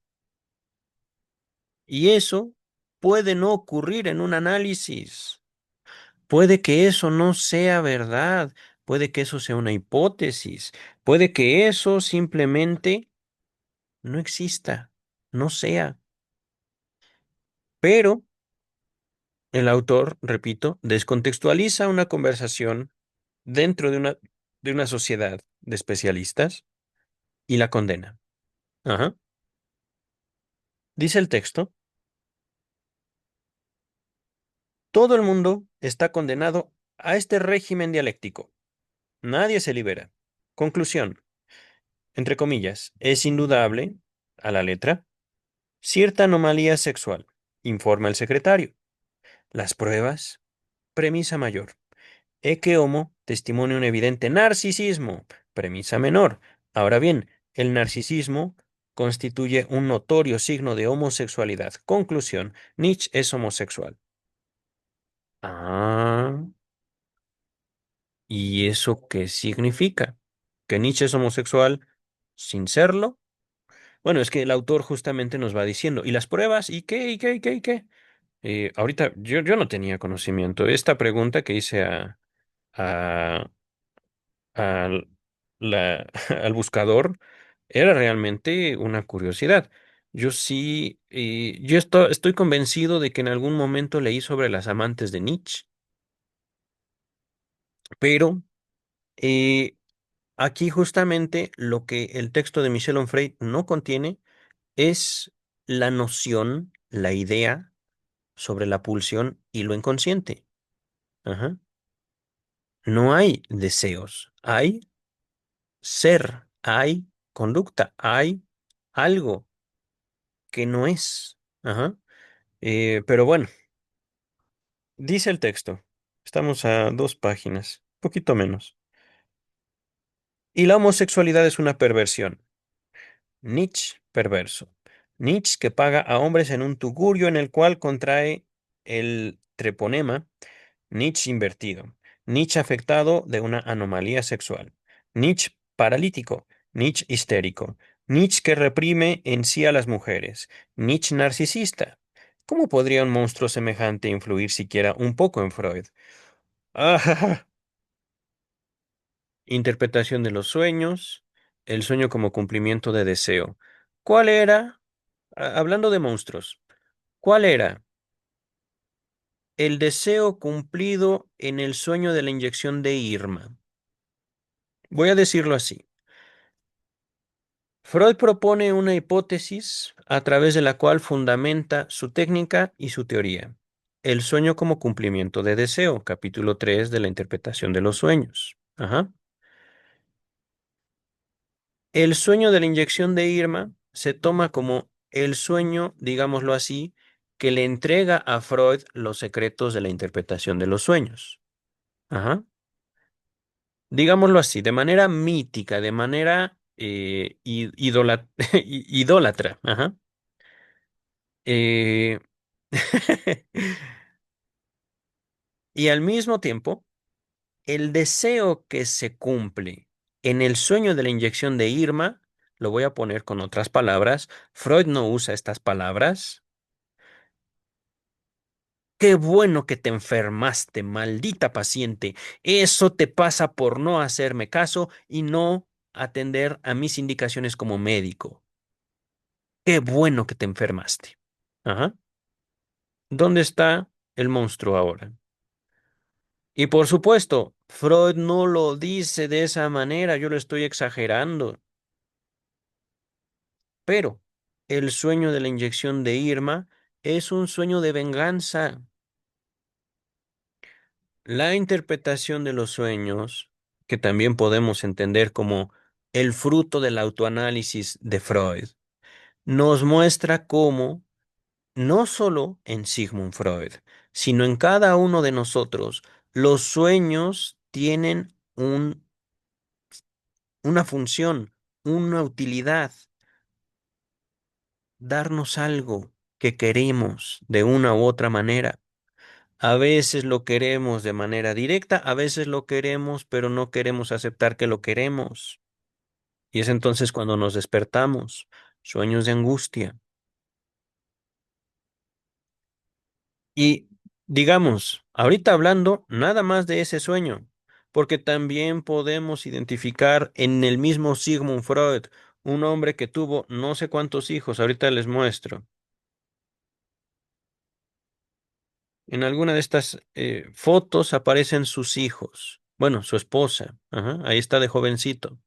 Y eso puede no ocurrir en un análisis. Puede que eso no sea verdad. Puede que eso sea una hipótesis. Puede que eso simplemente no exista, no sea. Pero el autor, repito, descontextualiza una conversación dentro de una sociedad de especialistas y la condena. Ajá. Dice el texto, todo el mundo está condenado a este régimen dialéctico. Nadie se libera. Conclusión, entre comillas, es indudable, a la letra, cierta anomalía sexual, informa el secretario. Las pruebas, premisa mayor. Ecce homo testimonia un evidente narcisismo, premisa menor. Ahora bien, el narcisismo constituye un notorio signo de homosexualidad. Conclusión, Nietzsche es homosexual. Ah, ¿y eso qué significa? ¿Que Nietzsche es homosexual sin serlo? Bueno, es que el autor justamente nos va diciendo, ¿y las pruebas? ¿Y qué? ¿Y qué? ¿Y qué? ¿Y qué? Ahorita yo no tenía conocimiento. Esta pregunta que hice a, al, al buscador era realmente una curiosidad. Yo sí, estoy convencido de que en algún momento leí sobre las amantes de Nietzsche, pero eh, aquí justamente lo que el texto de Michel Onfray no contiene es la noción, la idea sobre la pulsión y lo inconsciente. Ajá. No hay deseos, hay ser, hay conducta, hay algo que no es. Ajá. Pero bueno, dice el texto. Estamos a 2 páginas, poquito menos. Y la homosexualidad es una perversión. Nietzsche perverso. Nietzsche que paga a hombres en un tugurio en el cual contrae el treponema. Nietzsche invertido. Nietzsche afectado de una anomalía sexual. Nietzsche paralítico. Nietzsche histérico. Nietzsche que reprime en sí a las mujeres. Nietzsche narcisista. ¿Cómo podría un monstruo semejante influir siquiera un poco en Freud? Ah, interpretación de los sueños. El sueño como cumplimiento de deseo. ¿Cuál era, hablando de monstruos, cuál era el deseo cumplido en el sueño de la inyección de Irma? Voy a decirlo así. Freud propone una hipótesis a través de la cual fundamenta su técnica y su teoría. El sueño como cumplimiento de deseo, capítulo 3 de la interpretación de los sueños. Ajá. El sueño de la inyección de Irma se toma como el sueño, digámoslo así, que le entrega a Freud los secretos de la interpretación de los sueños. Ajá. Digámoslo así, de manera mítica, de manera idólatra. Ajá. Eh, y al mismo tiempo, el deseo que se cumple en el sueño de la inyección de Irma, lo voy a poner con otras palabras. Freud no usa estas palabras. Qué bueno que te enfermaste, maldita paciente. Eso te pasa por no hacerme caso y no atender a mis indicaciones como médico. Qué bueno que te enfermaste. Ajá. ¿Dónde está el monstruo ahora? Y por supuesto, Freud no lo dice de esa manera, yo lo estoy exagerando. Pero el sueño de la inyección de Irma es un sueño de venganza. La interpretación de los sueños, que también podemos entender como el fruto del autoanálisis de Freud, nos muestra cómo, no solo en Sigmund Freud, sino en cada uno de nosotros, los sueños tienen una función, una utilidad, darnos algo que queremos de una u otra manera. A veces lo queremos de manera directa, a veces lo queremos, pero no queremos aceptar que lo queremos. Y es entonces cuando nos despertamos, sueños de angustia. Y digamos, ahorita hablando nada más de ese sueño, porque también podemos identificar en el mismo Sigmund Freud, un hombre que tuvo no sé cuántos hijos, ahorita les muestro. En alguna de estas fotos aparecen sus hijos, bueno, su esposa, ajá, ahí está de jovencito.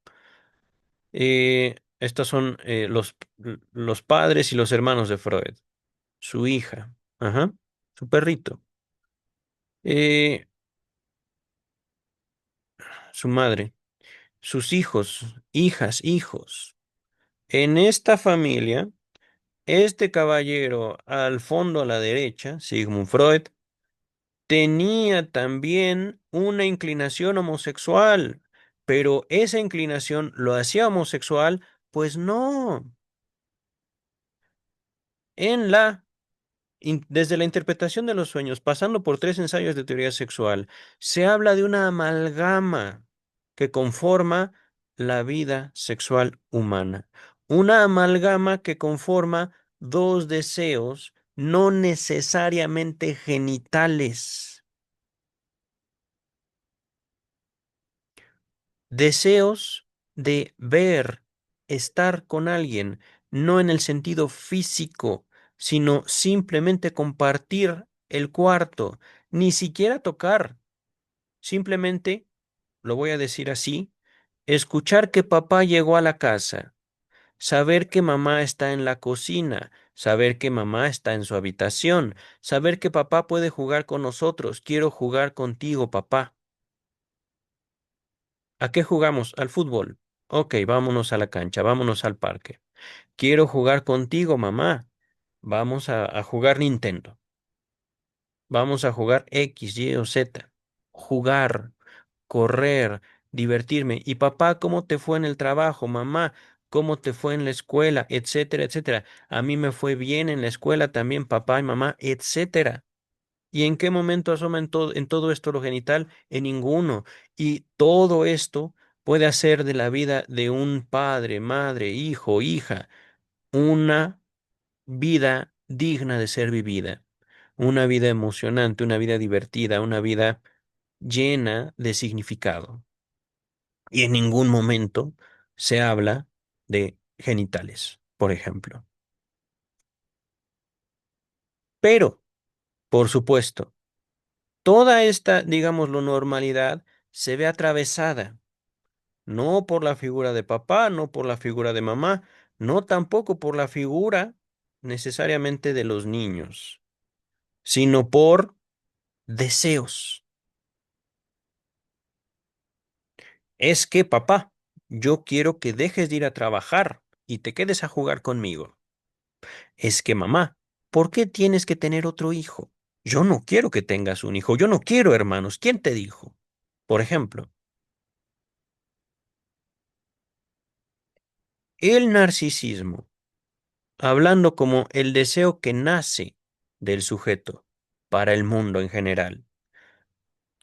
Estos son los padres y los hermanos de Freud, su hija, ajá, su perrito, eh, su madre, sus hijos, hijas, hijos. En esta familia, este caballero al fondo a la derecha, Sigmund Freud, tenía también una inclinación homosexual, pero esa inclinación lo hacía homosexual, pues no. En la Desde la interpretación de los sueños, pasando por tres ensayos de teoría sexual, se habla de una amalgama que conforma la vida sexual humana. Una amalgama que conforma dos deseos no necesariamente genitales. Deseos de ver, estar con alguien, no en el sentido físico, sino simplemente compartir el cuarto, ni siquiera tocar, simplemente, lo voy a decir así, escuchar que papá llegó a la casa, saber que mamá está en la cocina, saber que mamá está en su habitación, saber que papá puede jugar con nosotros, quiero jugar contigo, papá. ¿A qué jugamos? Al fútbol. Ok, vámonos a la cancha, vámonos al parque. Quiero jugar contigo, mamá. Vamos a jugar Nintendo. Vamos a jugar X, Y o Z. Jugar, correr, divertirme. Y papá, ¿cómo te fue en el trabajo? Mamá, ¿cómo te fue en la escuela? Etcétera, etcétera. A mí me fue bien en la escuela también, papá y mamá, etcétera. ¿Y en qué momento asoma en todo esto lo genital? En ninguno. Y todo esto puede hacer de la vida de un padre, madre, hijo, hija, una vida digna de ser vivida, una vida emocionante, una vida divertida, una vida llena de significado. Y en ningún momento se habla de genitales, por ejemplo. Pero, por supuesto, toda esta, digámoslo, normalidad se ve atravesada no por la figura de papá, no por la figura de mamá, no tampoco por la figura necesariamente de los niños, sino por deseos. Es que, papá, yo quiero que dejes de ir a trabajar y te quedes a jugar conmigo. Es que, mamá, ¿por qué tienes que tener otro hijo? Yo no quiero que tengas un hijo, yo no quiero hermanos. ¿Quién te dijo? Por ejemplo, el narcisismo, hablando como el deseo que nace del sujeto para el mundo en general,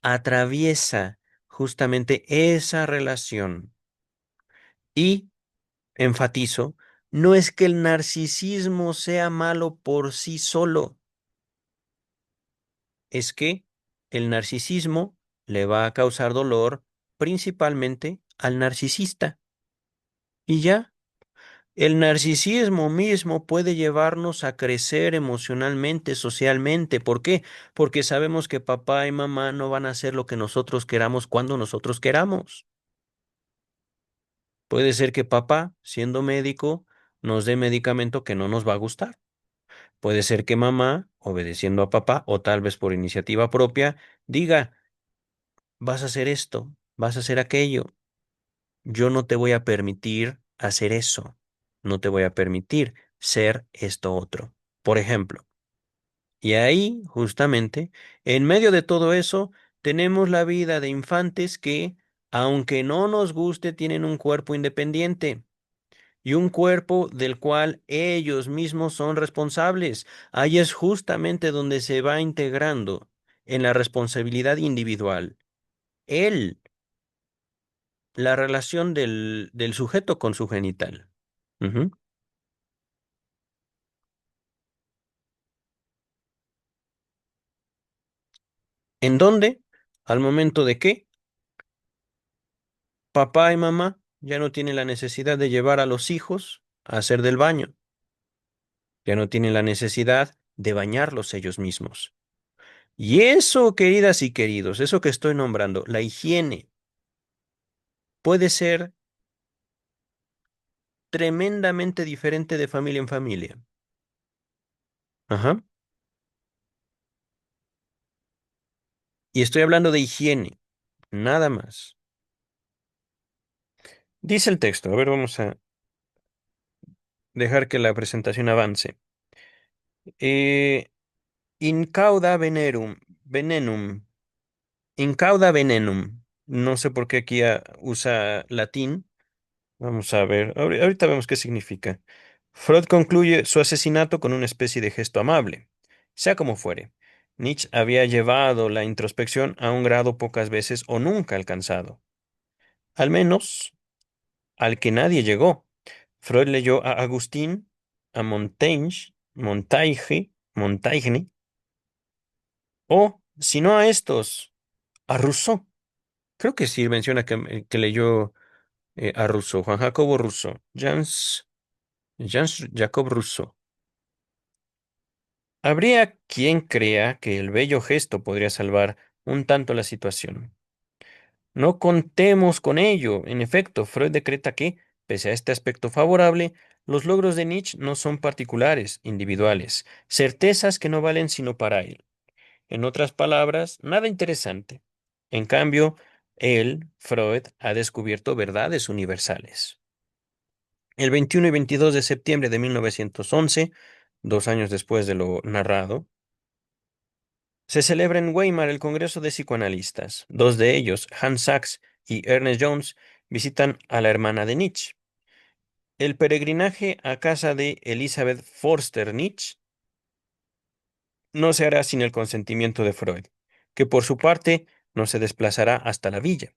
atraviesa justamente esa relación y, enfatizo, no es que el narcisismo sea malo por sí solo, es que el narcisismo le va a causar dolor principalmente al narcisista. Y ya, el narcisismo mismo puede llevarnos a crecer emocionalmente, socialmente. ¿Por qué? Porque sabemos que papá y mamá no van a hacer lo que nosotros queramos cuando nosotros queramos. Puede ser que papá, siendo médico, nos dé medicamento que no nos va a gustar. Puede ser que mamá, obedeciendo a papá o tal vez por iniciativa propia, diga, vas a hacer esto, vas a hacer aquello. Yo no te voy a permitir hacer eso. No te voy a permitir ser esto otro. Por ejemplo. Y ahí, justamente, en medio de todo eso, tenemos la vida de infantes que, aunque no nos guste, tienen un cuerpo independiente y un cuerpo del cual ellos mismos son responsables. Ahí es justamente donde se va integrando en la responsabilidad individual. Él, la relación del sujeto con su genital. Ujú. ¿En dónde? Al momento de que papá y mamá ya no tienen la necesidad de llevar a los hijos a hacer del baño, ya no tienen la necesidad de bañarlos ellos mismos. Y eso, queridas y queridos, eso que estoy nombrando, la higiene, puede ser tremendamente diferente de familia en familia. Ajá. Y estoy hablando de higiene, nada más. Dice el texto, a ver, vamos a dejar que la presentación avance. Eh, incauda venerum, venenum, incauda venenum. No sé por qué aquí usa latín. Vamos a ver, ahorita vemos qué significa. Freud concluye su asesinato con una especie de gesto amable. Sea como fuere, Nietzsche había llevado la introspección a un grado pocas veces o nunca alcanzado, al menos al que nadie llegó. Freud leyó a Agustín, a Montaigne, o, si no a estos, a Rousseau. Creo que sí menciona que leyó a Rousseau, Juan Jacobo Rousseau, Jean Jacob Rousseau. Habría quien crea que el bello gesto podría salvar un tanto la situación. No contemos con ello. En efecto, Freud decreta que, pese a este aspecto favorable, los logros de Nietzsche no son particulares, individuales, certezas que no valen sino para él. En otras palabras, nada interesante. En cambio, él, Freud, ha descubierto verdades universales. El 21 y 22 de septiembre de 1911, 2 años después de lo narrado, se celebra en Weimar el Congreso de Psicoanalistas. Dos de ellos, Hans Sachs y Ernest Jones, visitan a la hermana de Nietzsche. El peregrinaje a casa de Elizabeth Forster Nietzsche no se hará sin el consentimiento de Freud, que por su parte no se desplazará hasta la villa.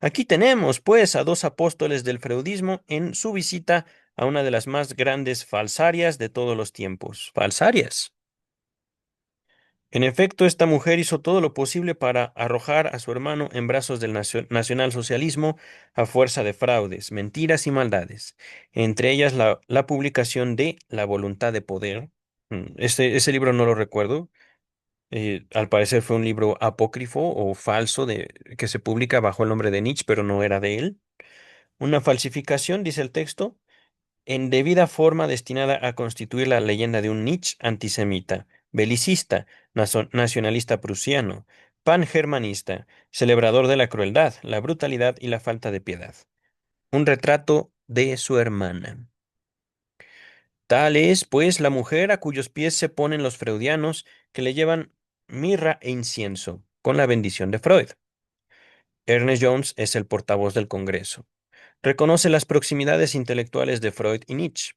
Aquí tenemos, pues, a dos apóstoles del freudismo en su visita a una de las más grandes falsarias de todos los tiempos. Falsarias. En efecto, esta mujer hizo todo lo posible para arrojar a su hermano en brazos del nacionalsocialismo a fuerza de fraudes, mentiras y maldades, entre ellas la publicación de La voluntad de poder. Ese libro no lo recuerdo. Al parecer fue un libro apócrifo o falso que se publica bajo el nombre de Nietzsche, pero no era de él. Una falsificación, dice el texto, en debida forma destinada a constituir la leyenda de un Nietzsche antisemita, belicista, nacionalista prusiano, pangermanista, celebrador de la crueldad, la brutalidad y la falta de piedad. Un retrato de su hermana. Tal es, pues, la mujer a cuyos pies se ponen los freudianos que le llevan mirra e incienso, con la bendición de Freud. Ernest Jones es el portavoz del Congreso. Reconoce las proximidades intelectuales de Freud y Nietzsche.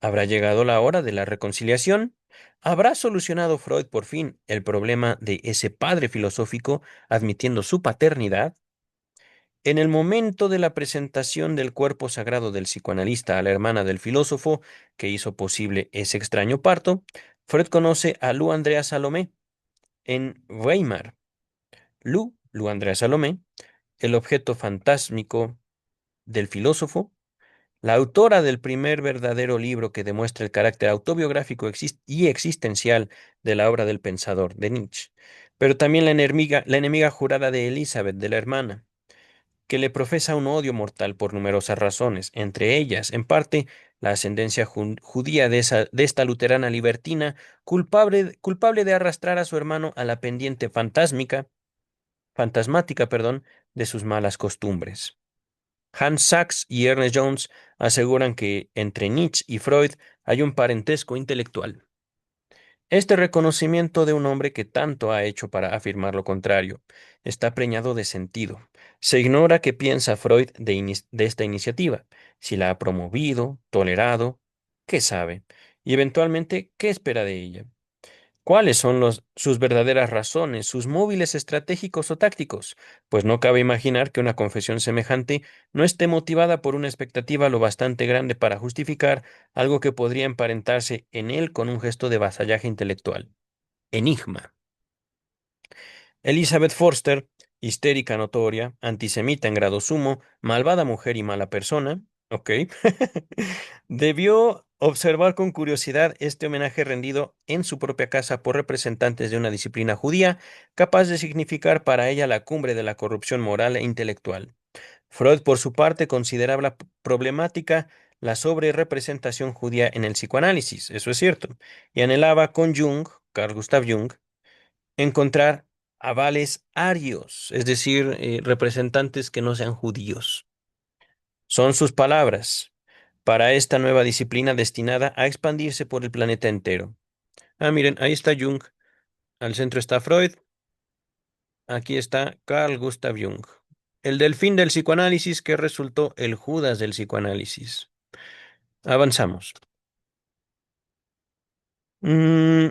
¿Habrá llegado la hora de la reconciliación? ¿Habrá solucionado Freud por fin el problema de ese padre filosófico admitiendo su paternidad? En el momento de la presentación del cuerpo sagrado del psicoanalista a la hermana del filósofo que hizo posible ese extraño parto, Freud conoce a Lou Andrea Salomé, en Weimar. Lu Andrea Salomé, el objeto fantásmico del filósofo, la autora del primer verdadero libro que demuestra el carácter autobiográfico y existencial de la obra del pensador de Nietzsche, pero también la enemiga jurada de Elizabeth, de la hermana, que le profesa un odio mortal por numerosas razones, entre ellas, en parte, la ascendencia judía de esta luterana libertina, culpable de arrastrar a su hermano a la pendiente fantasmática, perdón, de sus malas costumbres. Hans Sachs y Ernest Jones aseguran que entre Nietzsche y Freud hay un parentesco intelectual. Este reconocimiento de un hombre que tanto ha hecho para afirmar lo contrario está preñado de sentido. Se ignora qué piensa Freud de esta iniciativa, si la ha promovido, tolerado, qué sabe, y eventualmente qué espera de ella. ¿Cuáles son sus verdaderas razones, sus móviles estratégicos o tácticos? Pues no cabe imaginar que una confesión semejante no esté motivada por una expectativa lo bastante grande para justificar algo que podría emparentarse en él con un gesto de vasallaje intelectual. Enigma. Elizabeth Forster, histérica notoria, antisemita en grado sumo, malvada mujer y mala persona, ok, debió observar con curiosidad este homenaje rendido en su propia casa por representantes de una disciplina judía capaz de significar para ella la cumbre de la corrupción moral e intelectual. Freud, por su parte, consideraba problemática la sobrerepresentación judía en el psicoanálisis, eso es cierto, y anhelaba con Jung, Carl Gustav Jung, encontrar avales arios, es decir, representantes que no sean judíos. Son sus palabras para esta nueva disciplina destinada a expandirse por el planeta entero. Ah, miren, ahí está Jung, al centro está Freud, aquí está Carl Gustav Jung, el delfín del psicoanálisis que resultó el Judas del psicoanálisis. Avanzamos. Mm,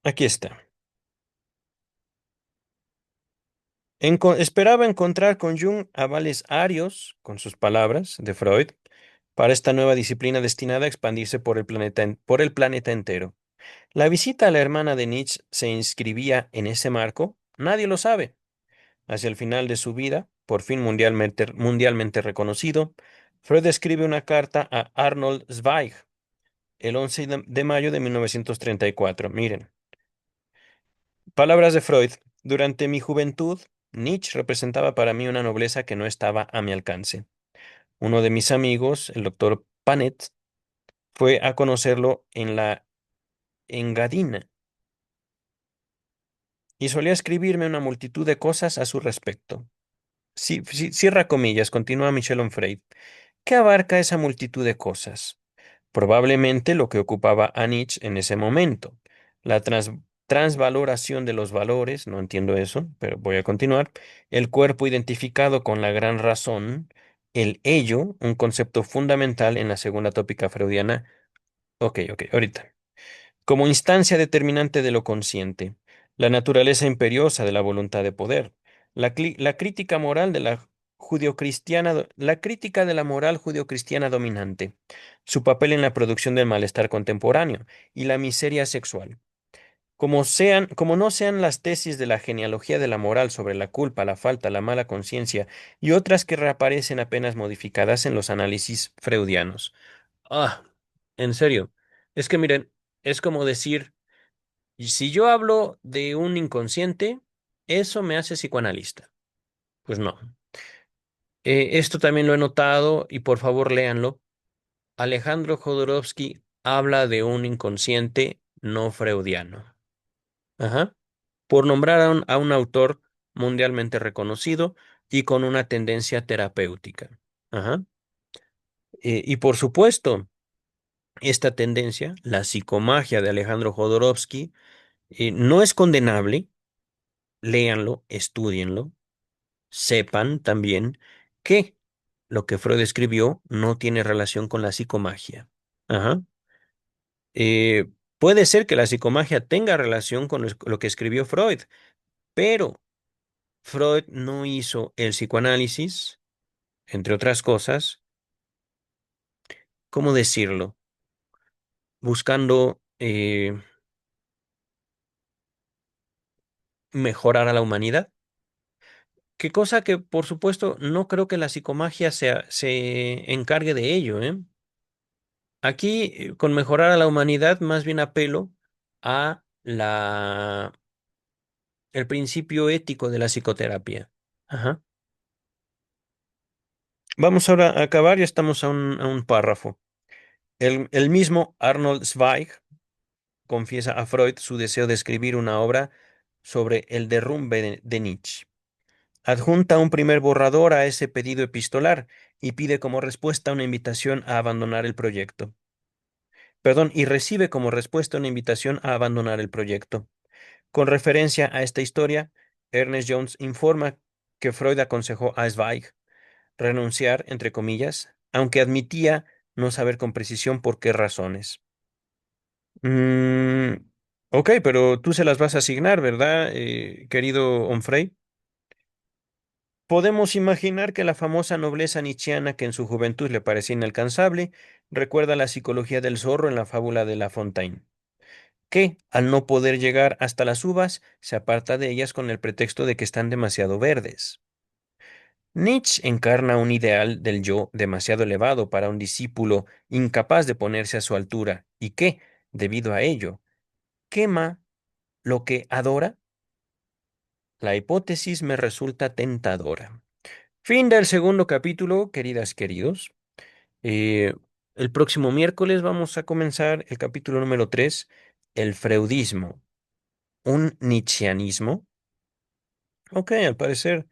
aquí está. Esperaba encontrar con Jung avales arios, con sus palabras, de Freud, para esta nueva disciplina destinada a expandirse por el planeta entero. La visita a la hermana de Nietzsche se inscribía en ese marco, nadie lo sabe. Hacia el final de su vida, por fin mundialmente reconocido, Freud escribe una carta a Arnold Zweig el 11 de mayo de 1934. Miren, palabras de Freud. Durante mi juventud, Nietzsche representaba para mí una nobleza que no estaba a mi alcance. Uno de mis amigos, el doctor Panet, fue a conocerlo en la Engadina y solía escribirme una multitud de cosas a su respecto. Cierra comillas, continúa Michel Onfray. ¿Qué abarca esa multitud de cosas? Probablemente lo que ocupaba a Nietzsche en ese momento. La transvaloración de los valores, no entiendo eso, pero voy a continuar. El cuerpo identificado con la gran razón. El ello, un concepto fundamental en la segunda tópica freudiana. Ok, ahorita. Como instancia determinante de lo consciente, la naturaleza imperiosa de la voluntad de poder, la crítica moral de la la crítica de la moral judio-cristiana dominante, su papel en la producción del malestar contemporáneo y la miseria sexual. Como no sean las tesis de la genealogía de la moral sobre la culpa, la falta, la mala conciencia y otras que reaparecen apenas modificadas en los análisis freudianos. Ah, en serio. Es que miren, es como decir, y si yo hablo de un inconsciente, eso me hace psicoanalista. Pues no. Esto también lo he notado y por favor léanlo. Alejandro Jodorowsky habla de un inconsciente no freudiano. Ajá. Por nombrar a un autor mundialmente reconocido y con una tendencia terapéutica. Ajá. Y por supuesto, esta tendencia, la psicomagia de Alejandro Jodorowsky, no es condenable. Léanlo, estudienlo, sepan también que lo que Freud escribió no tiene relación con la psicomagia. Ajá. Eh, Puede ser que la psicomagia tenga relación con lo que escribió Freud, pero Freud no hizo el psicoanálisis, entre otras cosas, ¿cómo decirlo? Buscando mejorar a la humanidad. Qué cosa que, por supuesto, no creo que la psicomagia se encargue de ello, ¿eh? Aquí, con mejorar a la humanidad, más bien apelo a el principio ético de la psicoterapia. Ajá. Vamos ahora a acabar, ya estamos a un párrafo. El mismo Arnold Zweig confiesa a Freud su deseo de escribir una obra sobre el derrumbe de Nietzsche. Adjunta un primer borrador a ese pedido epistolar y pide como respuesta una invitación a abandonar el proyecto. Perdón, y recibe como respuesta una invitación a abandonar el proyecto. Con referencia a esta historia, Ernest Jones informa que Freud aconsejó a Zweig renunciar, entre comillas, aunque admitía no saber con precisión por qué razones. Mm, ok, pero tú se las vas a asignar, ¿verdad, querido Onfray? Podemos imaginar que la famosa nobleza nietzscheana que en su juventud le parecía inalcanzable recuerda la psicología del zorro en la fábula de La Fontaine, que, al no poder llegar hasta las uvas, se aparta de ellas con el pretexto de que están demasiado verdes. Nietzsche encarna un ideal del yo demasiado elevado para un discípulo incapaz de ponerse a su altura y que, debido a ello, quema lo que adora. La hipótesis me resulta tentadora. Fin del segundo capítulo, queridas, queridos. Eh, el próximo miércoles vamos a comenzar el capítulo número 3, el freudismo, un nietzscheanismo. Ok, al parecer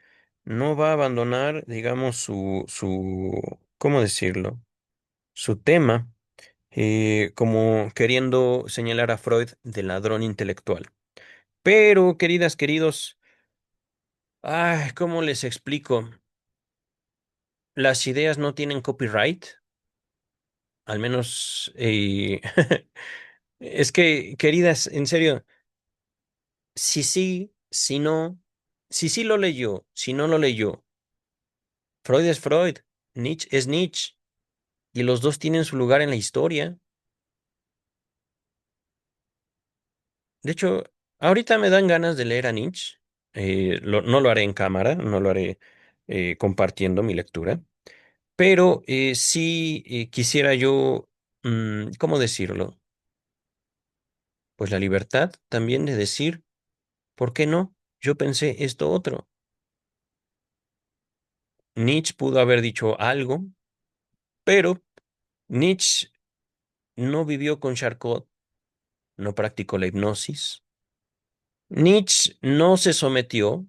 no va a abandonar, digamos, ¿cómo decirlo? Su tema, como queriendo señalar a Freud de ladrón intelectual. Pero, queridas, queridos, ay, ¿cómo les explico? Las ideas no tienen copyright, al menos, es que, queridas, en serio, si sí, si no, si sí lo leyó, si no lo leyó, Freud es Freud, Nietzsche es Nietzsche, y los dos tienen su lugar en la historia. De hecho, ahorita me dan ganas de leer a Nietzsche. No lo haré en cámara, no lo haré compartiendo mi lectura, pero sí quisiera yo, ¿cómo decirlo? Pues la libertad también de decir, ¿por qué no? Yo pensé esto otro. Nietzsche pudo haber dicho algo, pero Nietzsche no vivió con Charcot, no practicó la hipnosis. Nietzsche no se sometió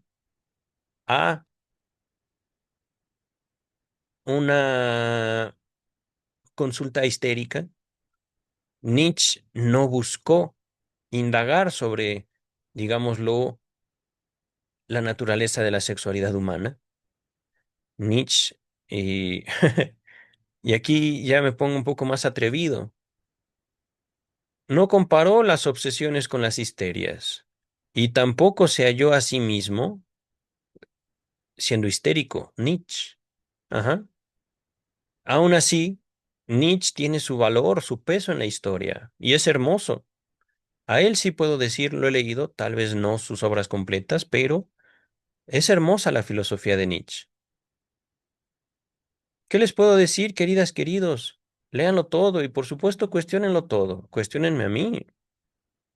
a una consulta histérica. Nietzsche no buscó indagar sobre, digámoslo, la naturaleza de la sexualidad humana. Nietzsche, y, y aquí ya me pongo un poco más atrevido, no comparó las obsesiones con las histerias y tampoco se halló a sí mismo siendo histérico, Nietzsche. Ajá. Aún así, Nietzsche tiene su valor, su peso en la historia y es hermoso. A él sí puedo decir, lo he leído, tal vez no sus obras completas, pero es hermosa la filosofía de Nietzsche. ¿Qué les puedo decir, queridas, queridos? Léanlo todo y por supuesto cuestiónenlo todo. Cuestiónenme a mí,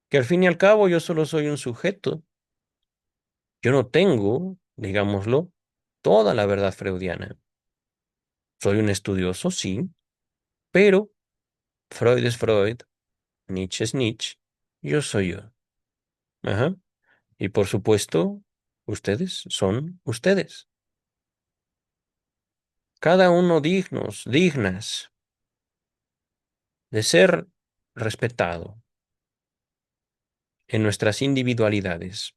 que al fin y al cabo yo solo soy un sujeto. Yo no tengo, digámoslo, toda la verdad freudiana. Soy un estudioso, sí, pero Freud es Freud, Nietzsche es Nietzsche, yo soy yo. Ajá. Y por supuesto, ustedes son ustedes. Cada uno dignos, dignas de ser respetado en nuestras individualidades,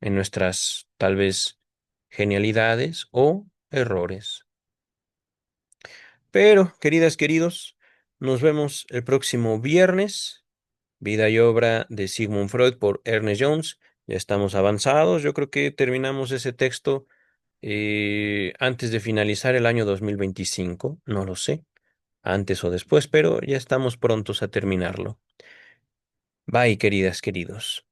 en nuestras tal vez genialidades o errores. Pero, queridas, queridos, nos vemos el próximo viernes. Vida y obra de Sigmund Freud por Ernest Jones. Ya estamos avanzados. Yo creo que terminamos ese texto antes de finalizar el año 2025. No lo sé, antes o después, pero ya estamos prontos a terminarlo. Bye, queridas, queridos.